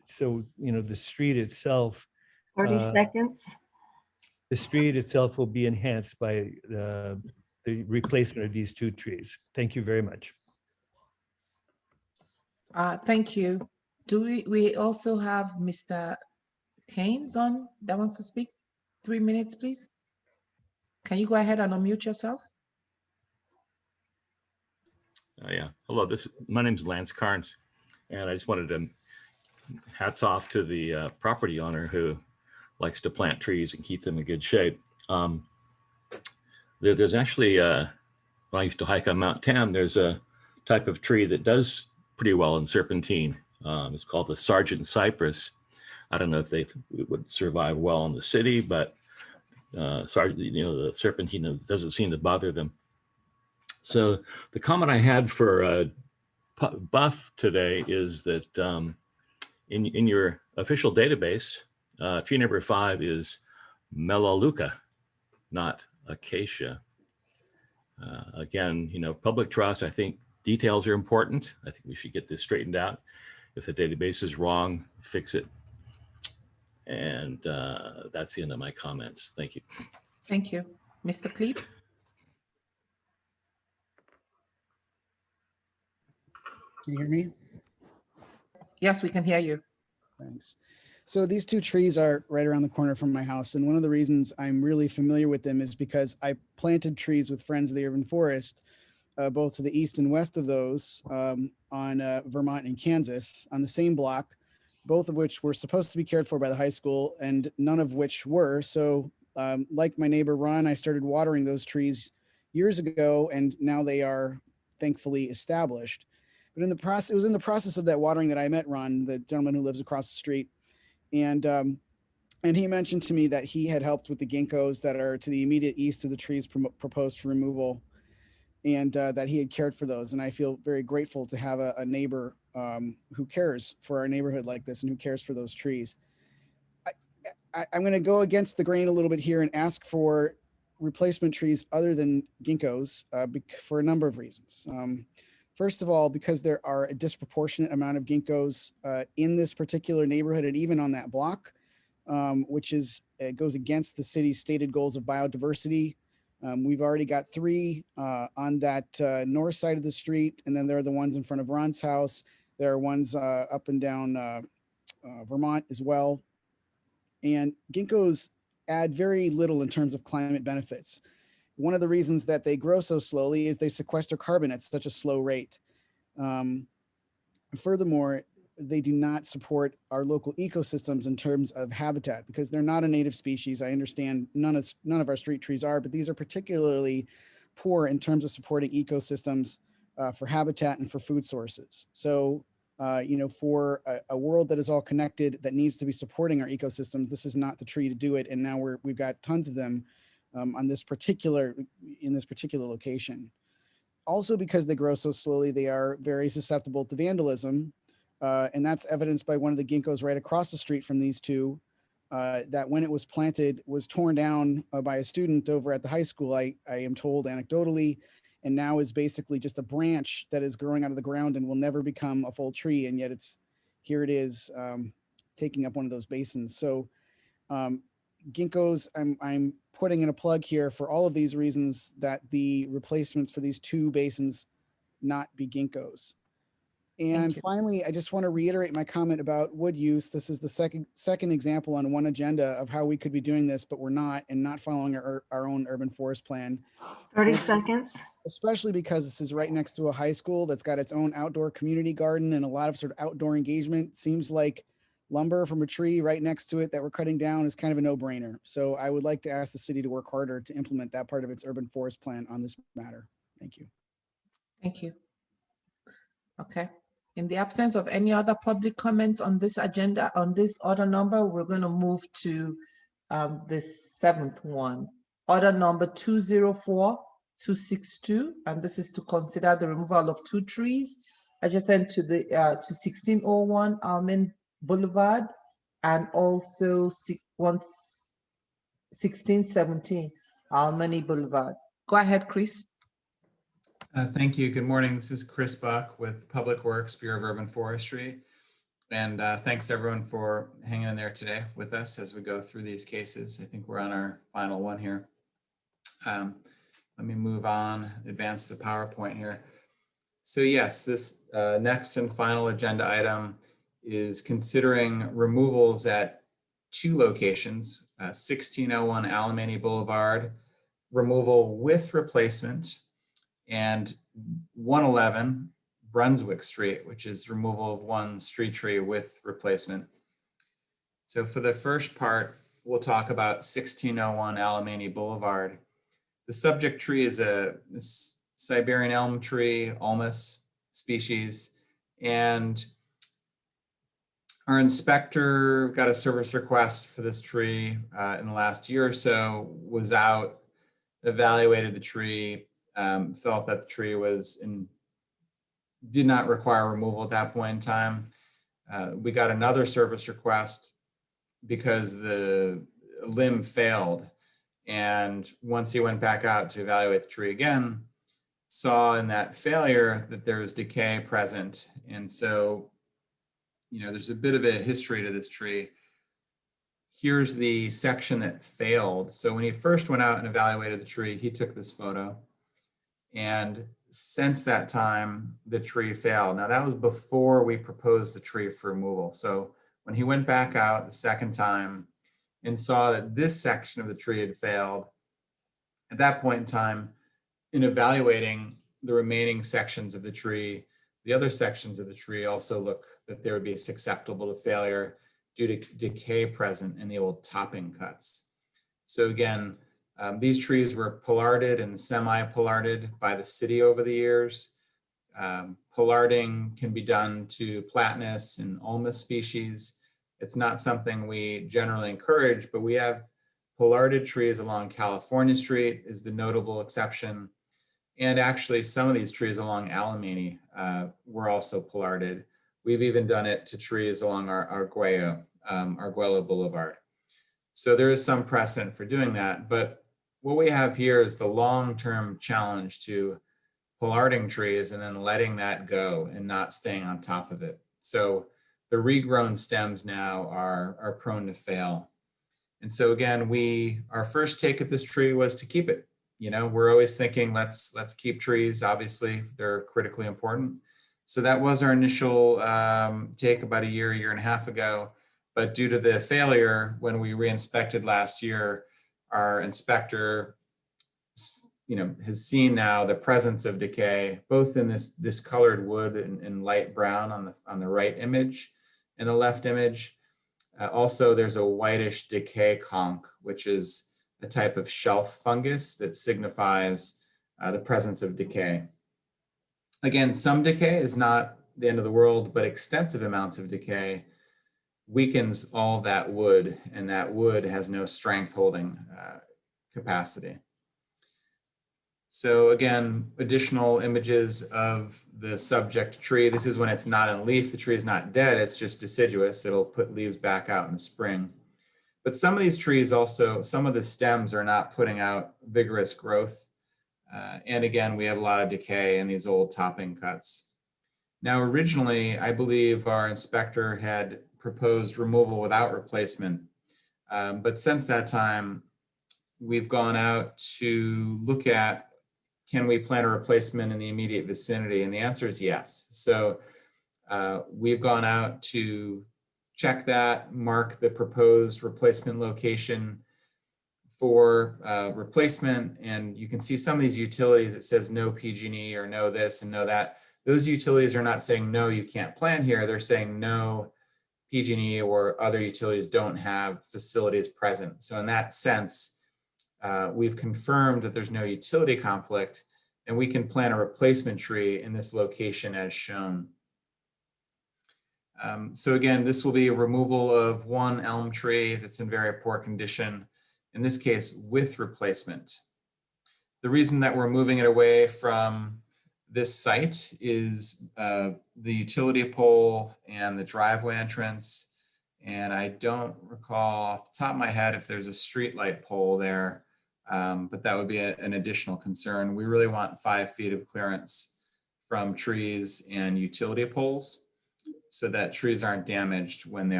so, the street itself. 30 seconds. The street itself will be enhanced by the replacement of these 2 trees. Thank you very much. Thank you. Do we also have Mr. Keynes on that wants to speak? 3 minutes, please. Can you go ahead and unmute yourself? Yeah. Hello. My name is Lance Carnes, and I just wanted to hats off to the property owner who likes to plant trees and keep them in good shape. There's actually, when I used to hike on Mount Tam, there's a type of tree that does pretty well in serpentine. It's called the Sargent cypress. I don't know if it would survive well in the city, but the serpentine doesn't seem to bother them. So the comment I had for Buff today is that in your official database, tree number 5 is Melaleuca, not acacia. Again, public trust, I think details are important. I think we should get this straightened out. If the database is wrong, fix it. And that's the end of my comments. Thank you. Thank you. Mr. Kleeb? Can you hear me? Yes, we can hear you. Thanks. So these 2 trees are right around the corner from my house. And one of the reasons I'm really familiar with them is because I planted trees with Friends of the Urban Forest, both to the east and west of those on Vermont and Kansas on the same block, both of which were supposed to be cared for by the high school and none of which were. So like my neighbor Ron, I started watering those trees years ago, and now they are thankfully established. But it was in the process of that watering that I met Ron, the gentleman who lives across the street. And he mentioned to me that he had helped with the ginkgos that are to the immediate east of the trees proposed for removal, and that he had cared for those. And I feel very grateful to have a neighbor who cares for our neighborhood like this and who cares for those trees. I'm going to go against the grain a little bit here and ask for replacement trees other than ginkgos for a number of reasons. First of all, because there are a disproportionate amount of ginkgos in this particular neighborhood and even on that block, which goes against the city's stated goals of biodiversity. We've already got 3 on that north side of the street, and then there are the ones in front of Ron's house. There are ones up and down Vermont as well. And ginkgos add very little in terms of climate benefits. One of the reasons that they grow so slowly is they sequester carbon at such a slow rate. Furthermore, they do not support our local ecosystems in terms of habitat because they're not a native species. I understand none of our street trees are, but these are particularly poor in terms of supporting ecosystems for habitat and for food sources. So, for a world that is all connected, that needs to be supporting our ecosystems, this is not the tree to do it. And now we've got tons of them in this particular location. Also, because they grow so slowly, they are very susceptible to vandalism. And that's evidenced by one of the ginkgos right across the street from these 2, that when it was planted was torn down by a student over at the high school, I am told anecdotally, and now is basically just a branch that is growing out of the ground and will never become a full tree. And yet here it is taking up one of those basins. So ginkgos, I'm putting in a plug here for all of these reasons that the replacements for these 2 basins not be ginkgos. And finally, I just want to reiterate my comment about wood use. This is the second example on one agenda of how we could be doing this, but we're not, and not following our own urban forest plan. 30 seconds. Especially because this is right next to a high school that's got its own outdoor community garden and a lot of sort of outdoor engagement. Seems like lumber from a tree right next to it that we're cutting down is kind of a no-brainer. So I would like to ask the city to work harder to implement that part of its urban forest plan on this matter. Thank you. Thank you. Okay. In the absence of any other public comments on this agenda, on this order number, we're going to move to the 7th one. Order number 204262, and this is to consider the removal of 2 trees adjacent to 1601 Almond Boulevard and also 1617 Almany Boulevard. Go ahead, Chris. Thank you. Good morning. This is Chris Buck with Public Works, Bureau of Urban Forestry. And thanks everyone for hanging in there today with us as we go through these cases. I think we're on our final one here. Let me move on, advance the PowerPoint here. So yes, this next and final agenda item is considering removals at 2 locations, 1601 Alamany Boulevard, removal with replacement, and 111 Brunswick Street, which is removal of 1 street tree with replacement. So for the first part, we'll talk about 1601 Alamany Boulevard. The subject tree is a Siberian elm tree, Ulmus species, and our inspector got a service request for this tree in the last year or so, was out, evaluated the tree, felt that the tree did not require removal at that point in time. We got another service request because the limb failed. And once he went back out to evaluate the tree again, saw in that failure that there was decay present. And so, there's a bit of a history to this tree. Here's the section that failed. So when he first went out and evaluated the tree, he took this photo. And since that time, the tree failed. Now that was before we proposed the tree for removal. So when he went back out the second time and saw that this section of the tree had failed, at that point in time, in evaluating the remaining sections of the tree, the other sections of the tree also look that they would be susceptible to failure due to decay present in the old topping cuts. So again, these trees were pollarded and semi-pollarded by the city over the years. Pollarding can be done to Platanus and Ulmus species. It's not something we generally encourage, but we have pollarded trees along California Street is the notable exception. And actually some of these trees along Alamany were also pollarded. We've even done it to trees along our Arguello Boulevard. So there is some precedent for doing that, but what we have here is the long-term challenge to pollarding trees and then letting that go and not staying on top of it. So the regrown stems now are prone to fail. And so again, our first take at this tree was to keep it. You know, we're always thinking, let's keep trees. Obviously, they're critically important. So that was our initial take about a year and a half ago. But due to the failure, when we re-inspected last year, our inspector, has seen now the presence of decay, both in this discolored wood in light brown on the right image and the left image. Also, there's a whitish decay conch, which is a type of shelf fungus that signifies the presence of decay. Again, some decay is not the end of the world, but extensive amounts of decay weakens all that wood, and that wood has no strength holding capacity. So again, additional images of the subject tree. This is when it's not in leaf. The tree is not dead, it's just deciduous. It'll put leaves back out in the spring. But some of these trees also, some of the stems are not putting out vigorous growth. And again, we have a lot of decay in these old topping cuts. Now, originally, I believe our inspector had proposed removal without replacement. But since that time, we've gone out to look at, can we plant a replacement in the immediate vicinity? And the answer is yes. So we've gone out to check that, mark the proposed replacement location for replacement. And you can see some of these utilities, it says no PG&E or no this and no that. Those utilities are not saying, no, you can't plant here. They're saying no, PG&E or other utilities don't have facilities present. So in that sense, we've confirmed that there's no utility conflict, and we can plant a replacement tree in this location as shown. So again, this will be a removal of one elm tree that's in very poor condition, in this case with replacement. The reason that we're moving it away from this site is the utility pole and the driveway entrance. And I don't recall off the top of my head if there's a street light pole there, but that would be an additional concern. We really want 5 feet of clearance from trees and utility poles so that trees aren't damaged when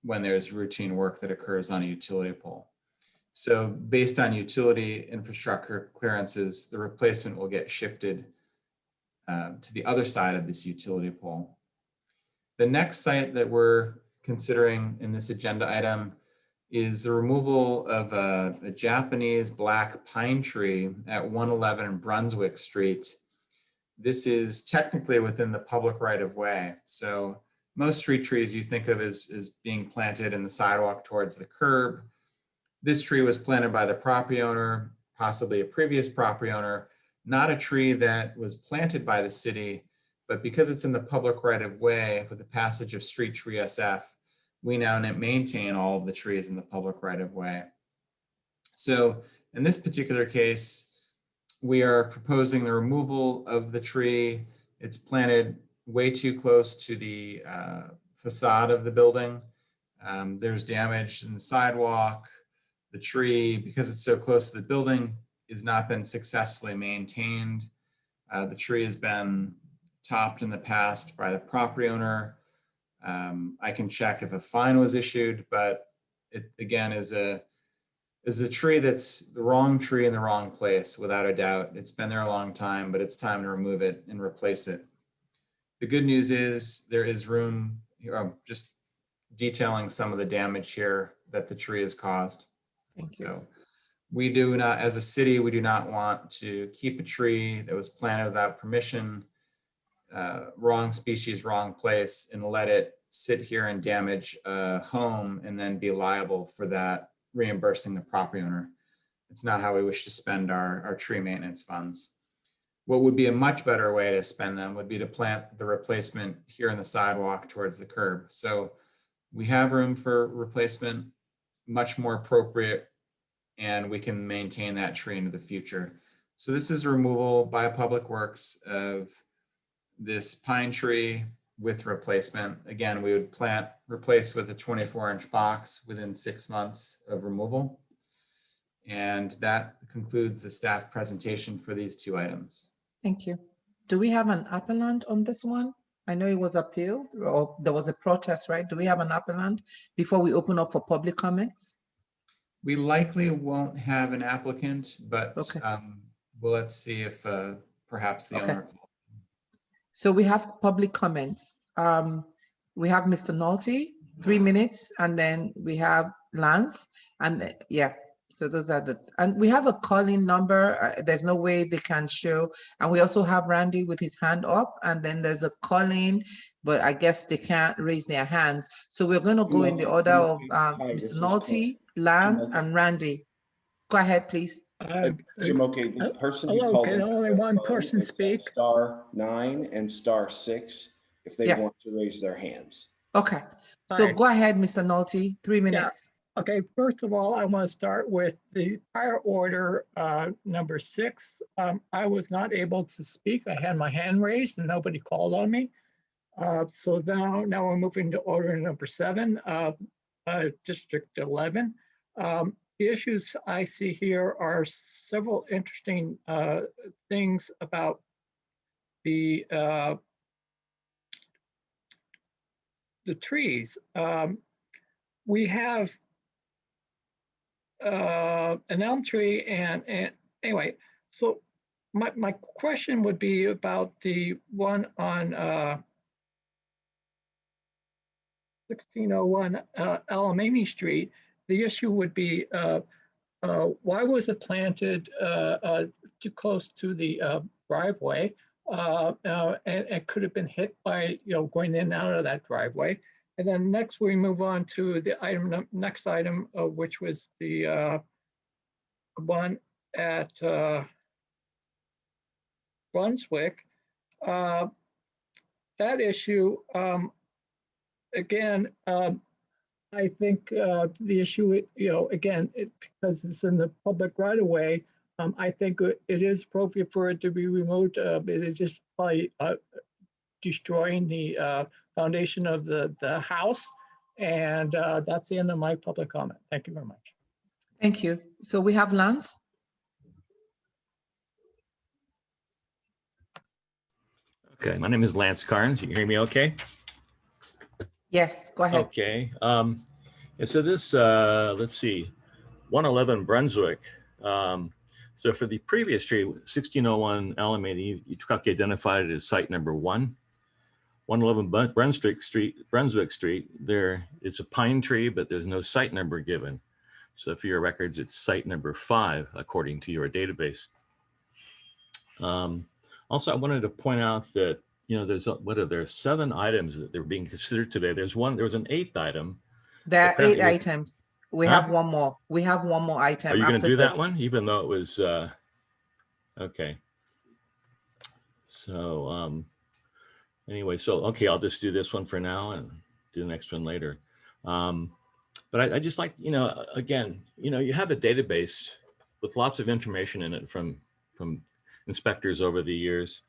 when there's routine work that occurs on a utility pole. So based on utility infrastructure clearances, the replacement will get shifted to the other side of this utility pole. The next site that we're considering in this agenda item is the removal of a Japanese black pine tree at 111 Brunswick Street. This is technically within the public right of way. So most street trees you think of as being planted in the sidewalk towards the curb. This tree was planted by the property owner, possibly a previous property owner, not a tree that was planted by the city, but because it's in the public right of way with the passage of Street Tree SF, we now maintain all of the trees in the public right of way. So in this particular case, we are proposing the removal of the tree. It's planted way too close to the facade of the building. There's damage in the sidewalk. The tree, because it's so close to the building, has not been successfully maintained. The tree has been topped in the past by the property owner. I can check if a fine was issued, but it again is a tree that's the wrong tree in the wrong place, without a doubt. It's been there a long time, but it's time to remove it and replace it. The good news is there is room, just detailing some of the damage here that the tree has caused. So we do not, as a city, we do not want to keep a tree that was planted without permission, wrong species, wrong place, and let it sit here and damage a home and then be liable for that, reimbursing the property owner. It's not how we wish to spend our tree maintenance funds. What would be a much better way to spend them would be to plant the replacement here in the sidewalk towards the curb. So we have room for replacement, much more appropriate, and we can maintain that tree into the future. So this is removal by Public Works of this pine tree with replacement. Again, we would replace with a 24-inch box within 6 months of removal. And that concludes the staff presentation for these 2 items. Thank you. Do we have an appellant on this one? I know it was appealed, or there was a protest, right? Do we have an appellant before we open up for public comments? We likely won't have an applicant, but Okay. well, let's see if perhaps the Okay. owner. So we have public comments. We have Mr. Nolte, 3 minutes, and then we have Lance, and yeah. So those are and we have a calling number. There's no way they can show. And we also have Randy with his hand up, and then there's a calling, but I guess they can't raise their hands. So we're going to go in the order of Mr. Nolte, Lance, and Randy. Go ahead, please. Jim, okay, the person you Hello, called can in only one person speak? *9 and *6 if they Yeah. want to raise their hands. Okay. So Alright. go ahead, Mr. Nolte, 3 minutes. Okay, first of all, I want to start with the prior order, number 6. I was not able to speak. I had my hand raised and nobody called on me. So now we're moving to order number 7, District 11. The issues I see here are several interesting things about the trees. We have an elm tree and anyway, so my question would be about the one on 1601 Alamany Street. The issue would be why was it planted too close to the driveway, and it could have been hit by going in and out of that driveway. And then next we move on to the next item, which was the one at Brunswick. That issue, again, I think the issue, again, because it's in the public right of way, I think it is appropriate for it to be removed. It is just probably destroying the foundation of the house. And that's the end of my public comment. Thank you very much. Thank you. So we have Lance. Okay, my name is Lance Carnes. You can hear me okay? Yes, go ahead. Okay. And so this, let's see, 111 Brunswick. So for the previous tree, 1601 Alamany, you identified it as site number 1. 111 Brunswick Street, there it's a pine tree, but there's no site number given. So for your records, it's site number 5, according to your database. Also, I wanted to point out that, there's 7 items that they're being considered today. There was an 8th item. There are 8 Apparently- items. We Huh? have one more. We have one more item. Are you going after to do that this. one, even though it was, okay. So anyway, okay, I'll just do this one for now and do the next one later. But I just like, again, you have a database with lots of information in it from inspectors over the years.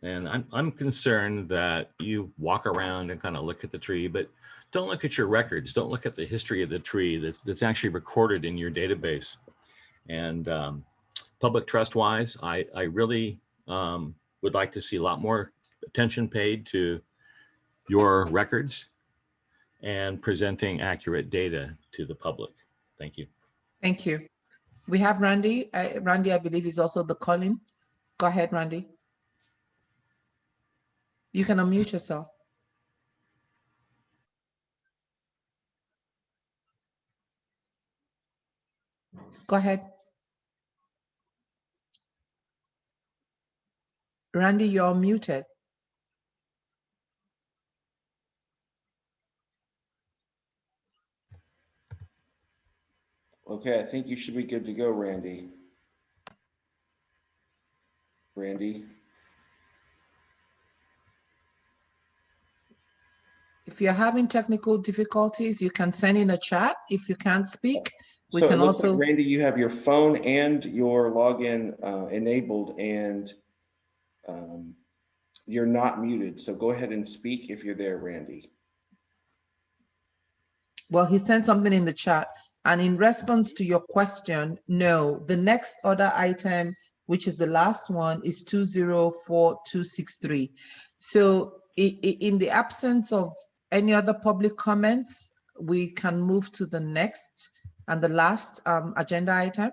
And I'm concerned that you walk around and kind of look at the tree, but don't look at your records. Don't look at the history of the tree that's actually recorded in your database. And public trust wise, I really would like to see a lot more attention paid to your records and presenting accurate data to the public. Thank you. Thank you. We have Randy. Randy, I believe, is also the calling. Go ahead, Randy. You can unmute yourself. Go ahead. Randy, you're muted. Okay, I think you should be good to go, Randy. Randy? If you're having technical difficulties, you can send in a chat. If you can't speak, we So it can looks also. like, Randy, you have your phone and your login enabled, and You're not muted, so go ahead and speak if you're there, Randy. Well, he sent something in the chat. And in response to your question, no, the next order item, which is the last one, is 204263. So in the absence of any other public comments, we can move to the next and the last agenda item.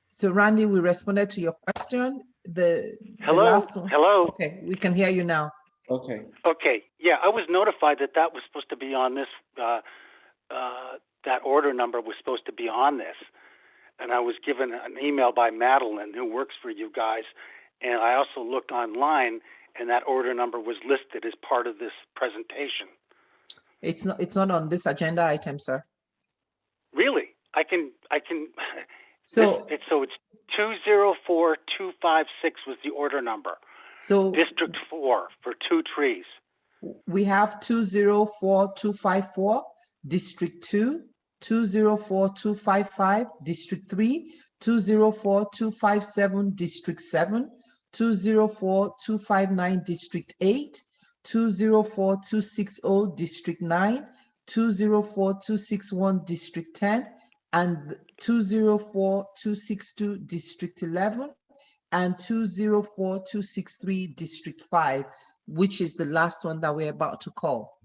So Randy, we responded to your question. The last one. Hello. Okay, we can hear you now. Okay. Okay. Yeah, I was notified that that was supposed to be on this. That order number was supposed to be on this, and I was given an email by Madeline, who works for you guys, and I also looked online, and that order number was listed as part of this presentation. It's not. It's not on this agenda item, sir. Really? I can. So it's 204256 was the order number. So District 4 for 2 trees. We have 204254, District 2, 204255, District 3, 204257, District 7, 204259, District 8, 204260, District 9, 204261, District 10, and 204262, District 11, and 204263, District 5, which is the last one that we're about to call.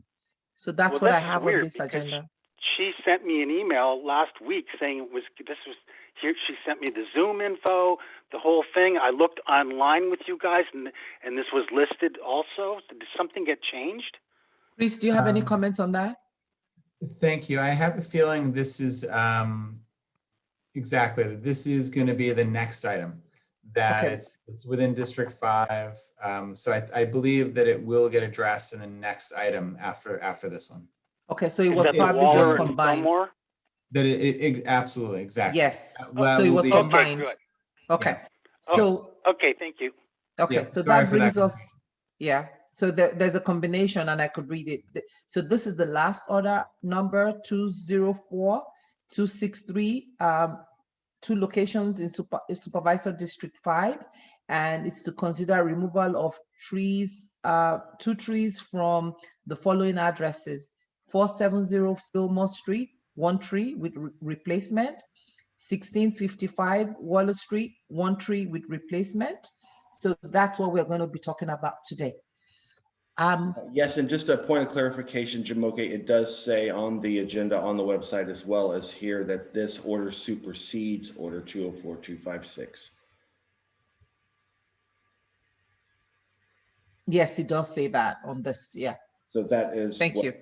So that's what I have on this agenda. She sent me an email last week saying it was, this was here. She sent me the Zoom info, the whole thing. I looked online with you guys, and this was listed also. Did something get changed? Chris, do you have any comments on that? Thank you. I have a feeling this is exactly, this is going to be the next item. That Okay. it's within District 5. So I believe that it will get addressed in the next item after this one. Okay, so it Is was that the probably Waller just and combined. Fillmore? That it absolutely, exactly. Yes, Well, so it was the- combined. good. Okay, Oh, so, okay, thank you. okay, Yeah, so sorry that for that brings us, yeah, so there's a combination and I could read it. So this is the last order number 204263, 2 locations in Supervisor District 5, and it's to consider removal of trees, 2 trees from the following addresses: 470 Fillmore Street, 1 tree with replacement; 1655 Waller Street, 1 tree with replacement. So that's what we're going to be talking about today. Yes, and just a point of clarification, Jamoke, it does say on the agenda on the website as well as here that this order supersedes order 204256. Yes, it does say that on this. Yeah. So that is. Thank what- you.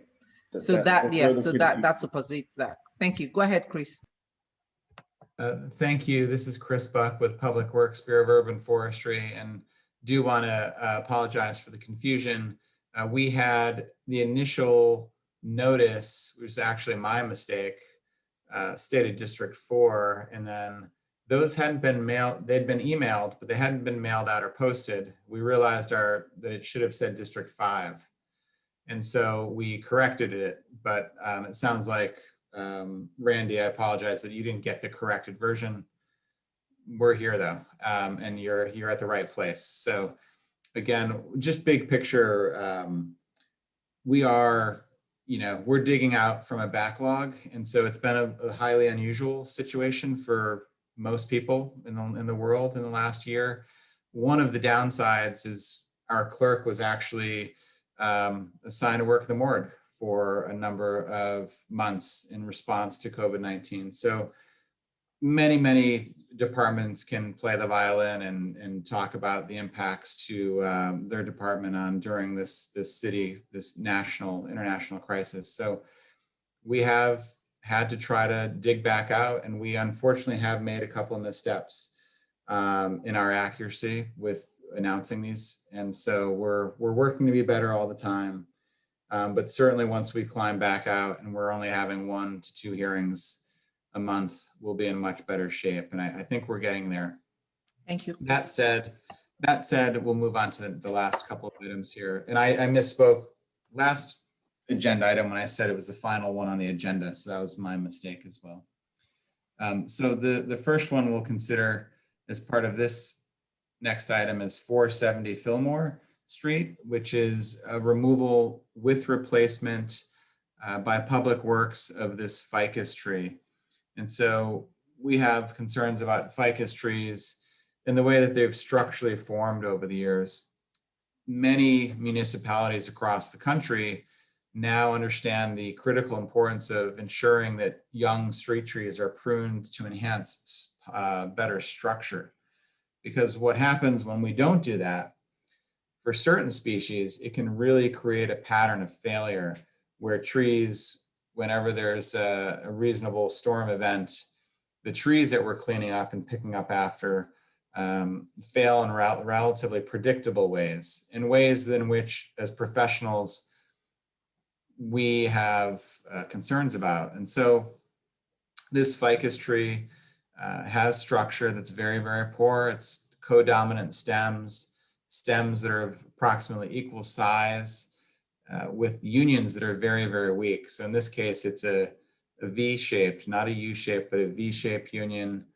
So that supersedes that. Thank you. Go ahead, Chris. Thank you. This is Chris Buck with Public Works Bureau of Urban Forestry, and do want to apologize for the confusion. We had the initial notice, which was actually my mistake, stated District 4, and then those hadn't been mailed. They'd been emailed, but they hadn't been mailed out or posted. We realized that it should have said District 5. And so we corrected it, but it sounds like, Randy, I apologize that you didn't get the corrected version. We're here though, and you're at the right place. So again, just big picture, we're digging out from a backlog. And so it's been a highly unusual situation for most people in the world in the last year. One of the downsides is our clerk was actually assigned to work at the morgue for a number of months in response to COVID-19. So many departments can play the violin and talk about the impacts to their department on during this international crisis. So we have had to try to dig back out, and we unfortunately have made a couple of missteps in our accuracy with announcing these. And so we're working to be better all the time. But certainly once we climb back out and we're only having 1 to 2 hearings a month, we'll be in much better shape. And I think we're getting there. Thank you. That said, we'll move on to the last couple of items here. And I misspoke last agenda item when I said it was the final one on the agenda. So that was my mistake as well. So the first one we'll consider as part of this next item is 470 Fillmore Street, which is a removal with replacement by Public Works of this ficus tree. And so we have concerns about ficus trees in the way that they've structurally formed over the years. Many municipalities across the country now understand the critical importance of ensuring that young street trees are pruned to enhance better structure. Because what happens when we don't do that, for certain species, it can really create a pattern of failure where trees, whenever there's a reasonable storm event, the trees that we're cleaning up and picking up after fail in relatively predictable ways, in ways in which, as professionals, we have concerns about. And so this ficus tree has structure that's very, very poor. It's codominant stems that are of approximately equal size with unions that are very, very weak. So in this case, it's a V-shaped, not a U-shaped, but a V-shaped union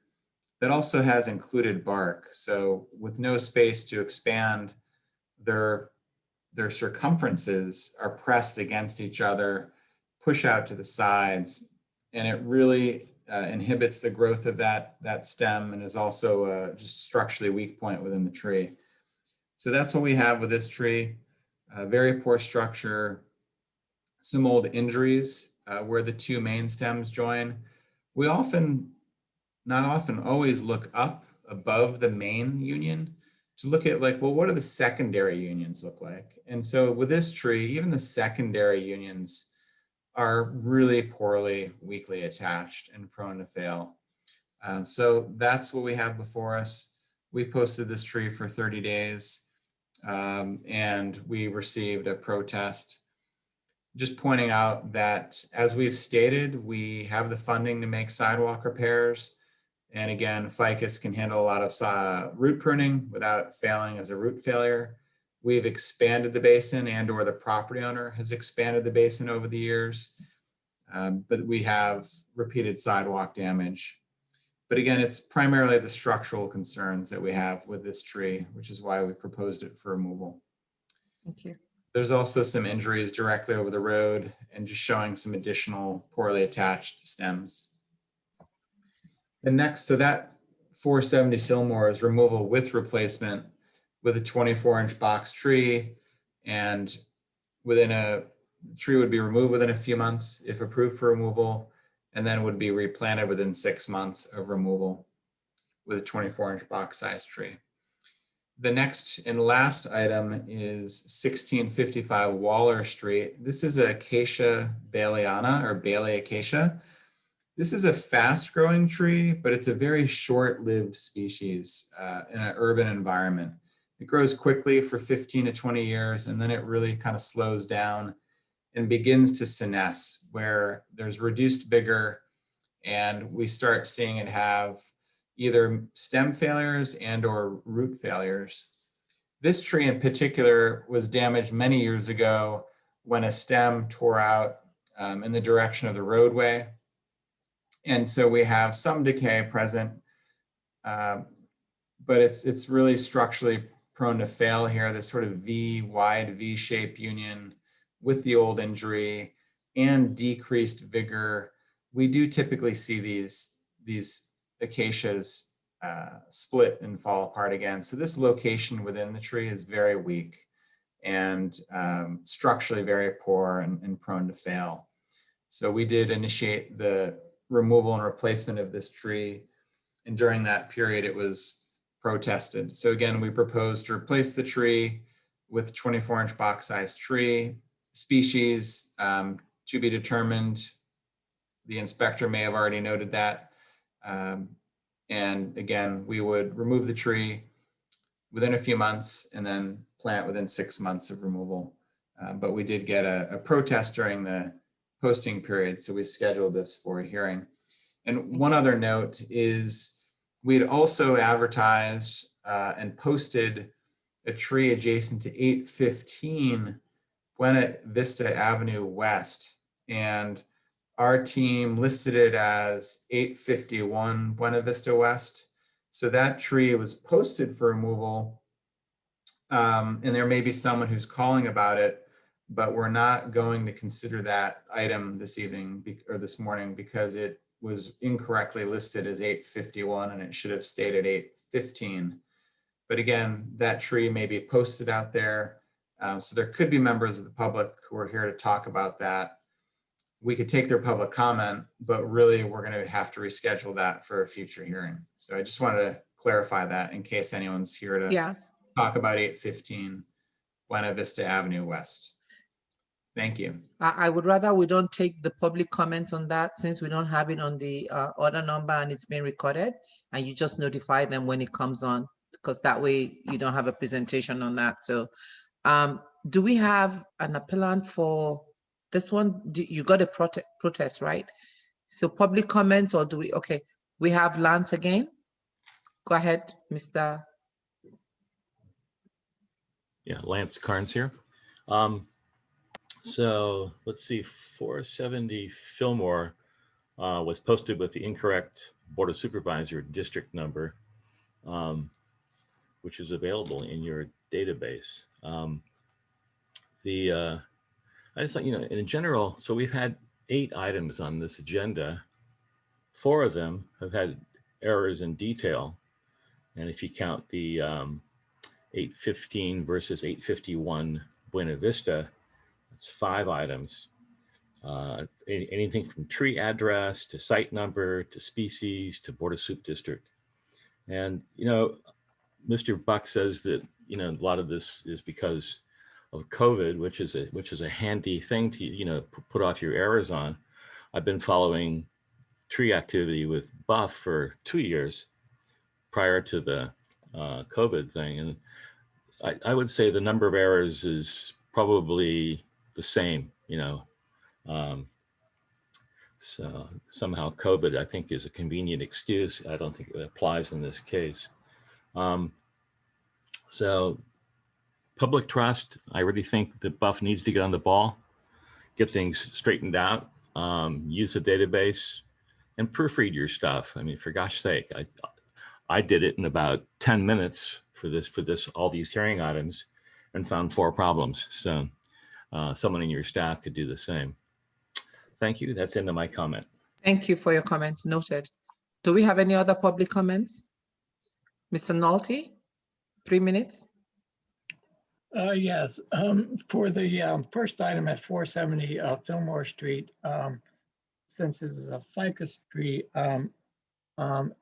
that also has included bark. So with no space to expand, their circumferences are pressed against each other, push out to the sides, and it really inhibits the growth of that stem and is also just structurally weak point within the tree. So that's what we have with this tree. Very poor structure, some old injuries where the two main stems join. We always look up above the main union to look at like, well, what do the secondary unions look like? And so with this tree, even the secondary unions are really poorly, weakly attached and prone to fail. So that's what we have before us. We posted this tree for 30 days and we received a protest. Just pointing out that, as we've stated, we have the funding to make sidewalk repairs. And again, ficus can handle a lot of root pruning without failing as a root failure. We've expanded the basin, and or the property owner has expanded the basin over the years, but we have repeated sidewalk damage. But again, it's primarily the structural concerns that we have with this tree, which is why we proposed it for removal. Thank you. There's also some injuries directly over the road and just showing some additional poorly attached stems. And next, so that 470 Fillmore is removal with replacement with a 24-inch box tree, and tree would be removed within a few months if approved for removal, and then would be replanted within 6 months of removal with a 24-inch box size tree. The next and last item is 1655 Waller Street. This is Acacia baileyana, or Bailey acacia. This is a fast growing tree, but it's a very short-lived species in an urban environment. It grows quickly for 15 to 20 years, and then it really kind of slows down and begins to senesce, where there's reduced vigor, and we start seeing it have either stem failures and or root failures. This tree in particular was damaged many years ago when a stem tore out in the direction of the roadway. And so we have some decay present, but it's really structurally prone to fail here. This sort of wide V-shaped union with the old injury and decreased vigor. We do typically see these acacias split and fall apart again. So this location within the tree is very weak and structurally very poor and prone to fail. So we did initiate the removal and replacement of this tree, and during that period it was protested. So again, we proposed to replace the tree with 24-inch box size tree. Species to be determined. The inspector may have already noted that. And again, we would remove the tree within a few months and then plant within 6 months of removal. But we did get a protest during the posting period, so we scheduled this for a hearing. And one other note is we had also advertised and posted a tree adjacent to 815 Buena Vista Avenue West, and our team listed it as 851 Buena Vista West. So that tree was posted for removal. And there may be someone who's calling about it, but we're not going to consider that item this evening or this morning because it was incorrectly listed as 8:51 and it should have stayed at 8:15. But again, that tree may be posted out there. So there could be members of the public who are here to talk about that. We could take their public comment, but really we're going to have to reschedule that for a future hearing. So I just wanted to clarify that in case anyone's here to talk about 8:15 Buena Vista Avenue West. Thank you. I would rather we don't take the public comments on that since we don't have it on the order number and it's being recorded, and you just notify them when it comes on, because that way you don't have a presentation on that. So do we have an appellant for this one? You got a protest, right? So public comments, or do we, okay, we have Lance again. Go ahead, Mr. Yeah, Lance Carnes here. So let's see, 470 Fillmore was posted with the incorrect Board of Supervisor district number, which is available in your database. I just thought, you know, in general, so we've had 8 items on this agenda. 4 of them have had errors in detail. And if you count the 8:15 versus 8:51 Buena Vista, it's 5 items. Anything from tree address to site number to species to Board of Soup district. And, you know, Mr. Buck says that, you know, a lot of this is because of COVID, which is a handy thing to, you know, put off your errors on. I've been following tree activity with Buff for 2 years prior to the COVID thing. And I would say the number of errors is probably the same, you know. So somehow COVID, I think, is a convenient excuse. I don't think it applies in this case. So public trust, I really think that Buff needs to get on the ball, get things straightened out, use the database, and proofread your stuff. I mean, for gosh sake, I did it in about 10 minutes for all these hearing items and found 4 problems. So someone in your staff could do the same. Thank you. That's the end of my comment. Thank you for your comments. Noted. Do we have any other public comments? Mr. Nolte, 3 minutes. Yes, for the first item at 470 Fillmore Street, since this is a ficus tree,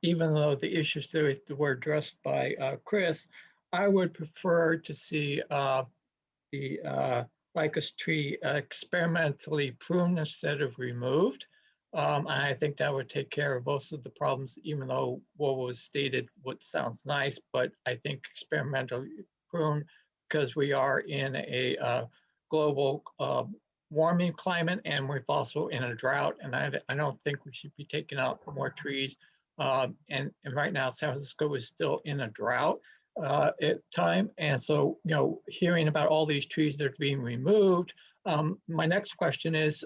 even though the issues that were addressed by Chris, I would prefer to see the ficus tree experimentally pruned instead of removed. I think that would take care of most of the problems, even though what was stated, what sounds nice, but I think experimentally prune, because we are in a global warming climate, and we're also in a drought, and I don't think we should be taking out more trees. And right now, San Francisco is still in a drought at time. And so, you know, hearing about all these trees that are being removed, my next question is,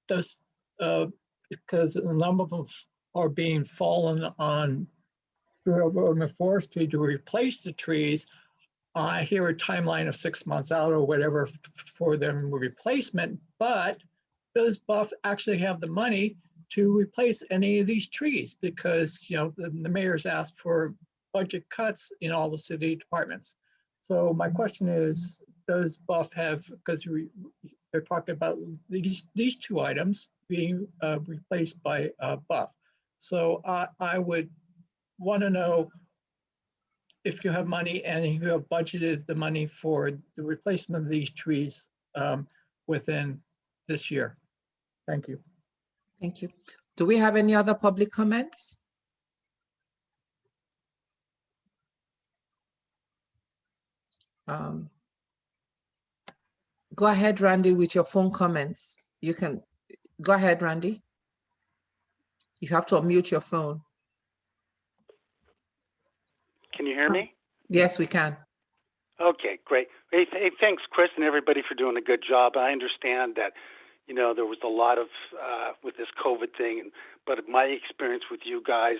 because a number of them are being fallen on urban forestry to replace the trees, I hear a timeline of 6 months out or whatever for them replacement, but does Buff actually have the money to replace any of these trees? Because, you know, the mayor's asked for budget cuts in all the city departments. So my question is, does Buff have, because they're talking about these 2 items being replaced by Buff. So I would want to know if you have money and if you have budgeted the money for the replacement of these trees within this year. Thank you. Thank you. Do we have any other public comments? Go ahead, Randy, with your phone comments. You can, go ahead, Randy. You have to unmute your phone. Can you hear me? Yes, we can. Okay, great. Hey, thanks, Chris, and everybody for doing a good job. I understand that, you know, there was a lot of with this COVID thing, but my experience with you guys,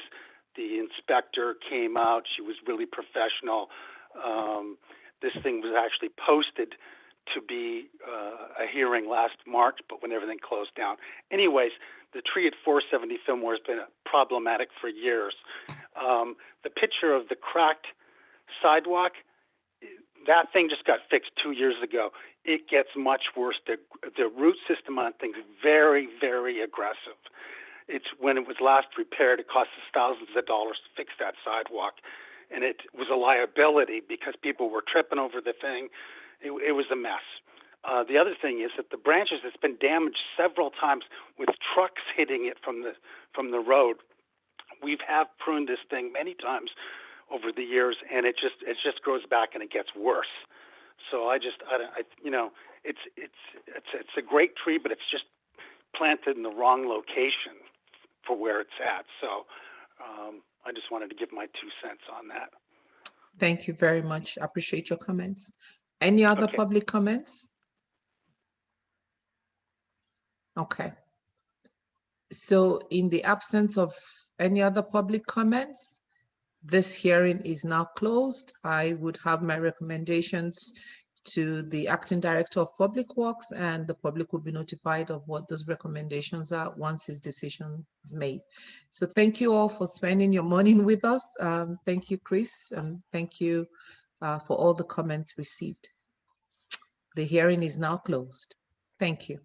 The inspector came out. She was really professional. This thing was actually posted to be a hearing last March, but when everything closed down. Anyways, the tree at 470 Fillmore has been problematic for years. The picture of the cracked sidewalk, that thing just got fixed 2 years ago. It gets much worse. The root system on things very, very aggressive. It's when it was last repaired, it cost us thousands of dollars to fix that sidewalk. And it was a liability because people were tripping over the thing. It was a mess. The other thing is that the branches, it's been damaged several times with trucks hitting it from the road. We have pruned this thing many times over the years, and it just grows back and it gets worse. So it's a great tree, but it's just planted in the wrong location for where it's at. So I just wanted to give my 2 cents on that. Thank you very much. I appreciate your comments. Any other public comments? Okay. So in the absence of any other public comments, this hearing is now closed. I would have my recommendations to the Acting Director of Public Works, and the public will be notified of what those recommendations are once his decision is made. So thank you all for spending your morning with us. Thank you, Chris, and thank you for all the comments received. The hearing is now closed. Thank you.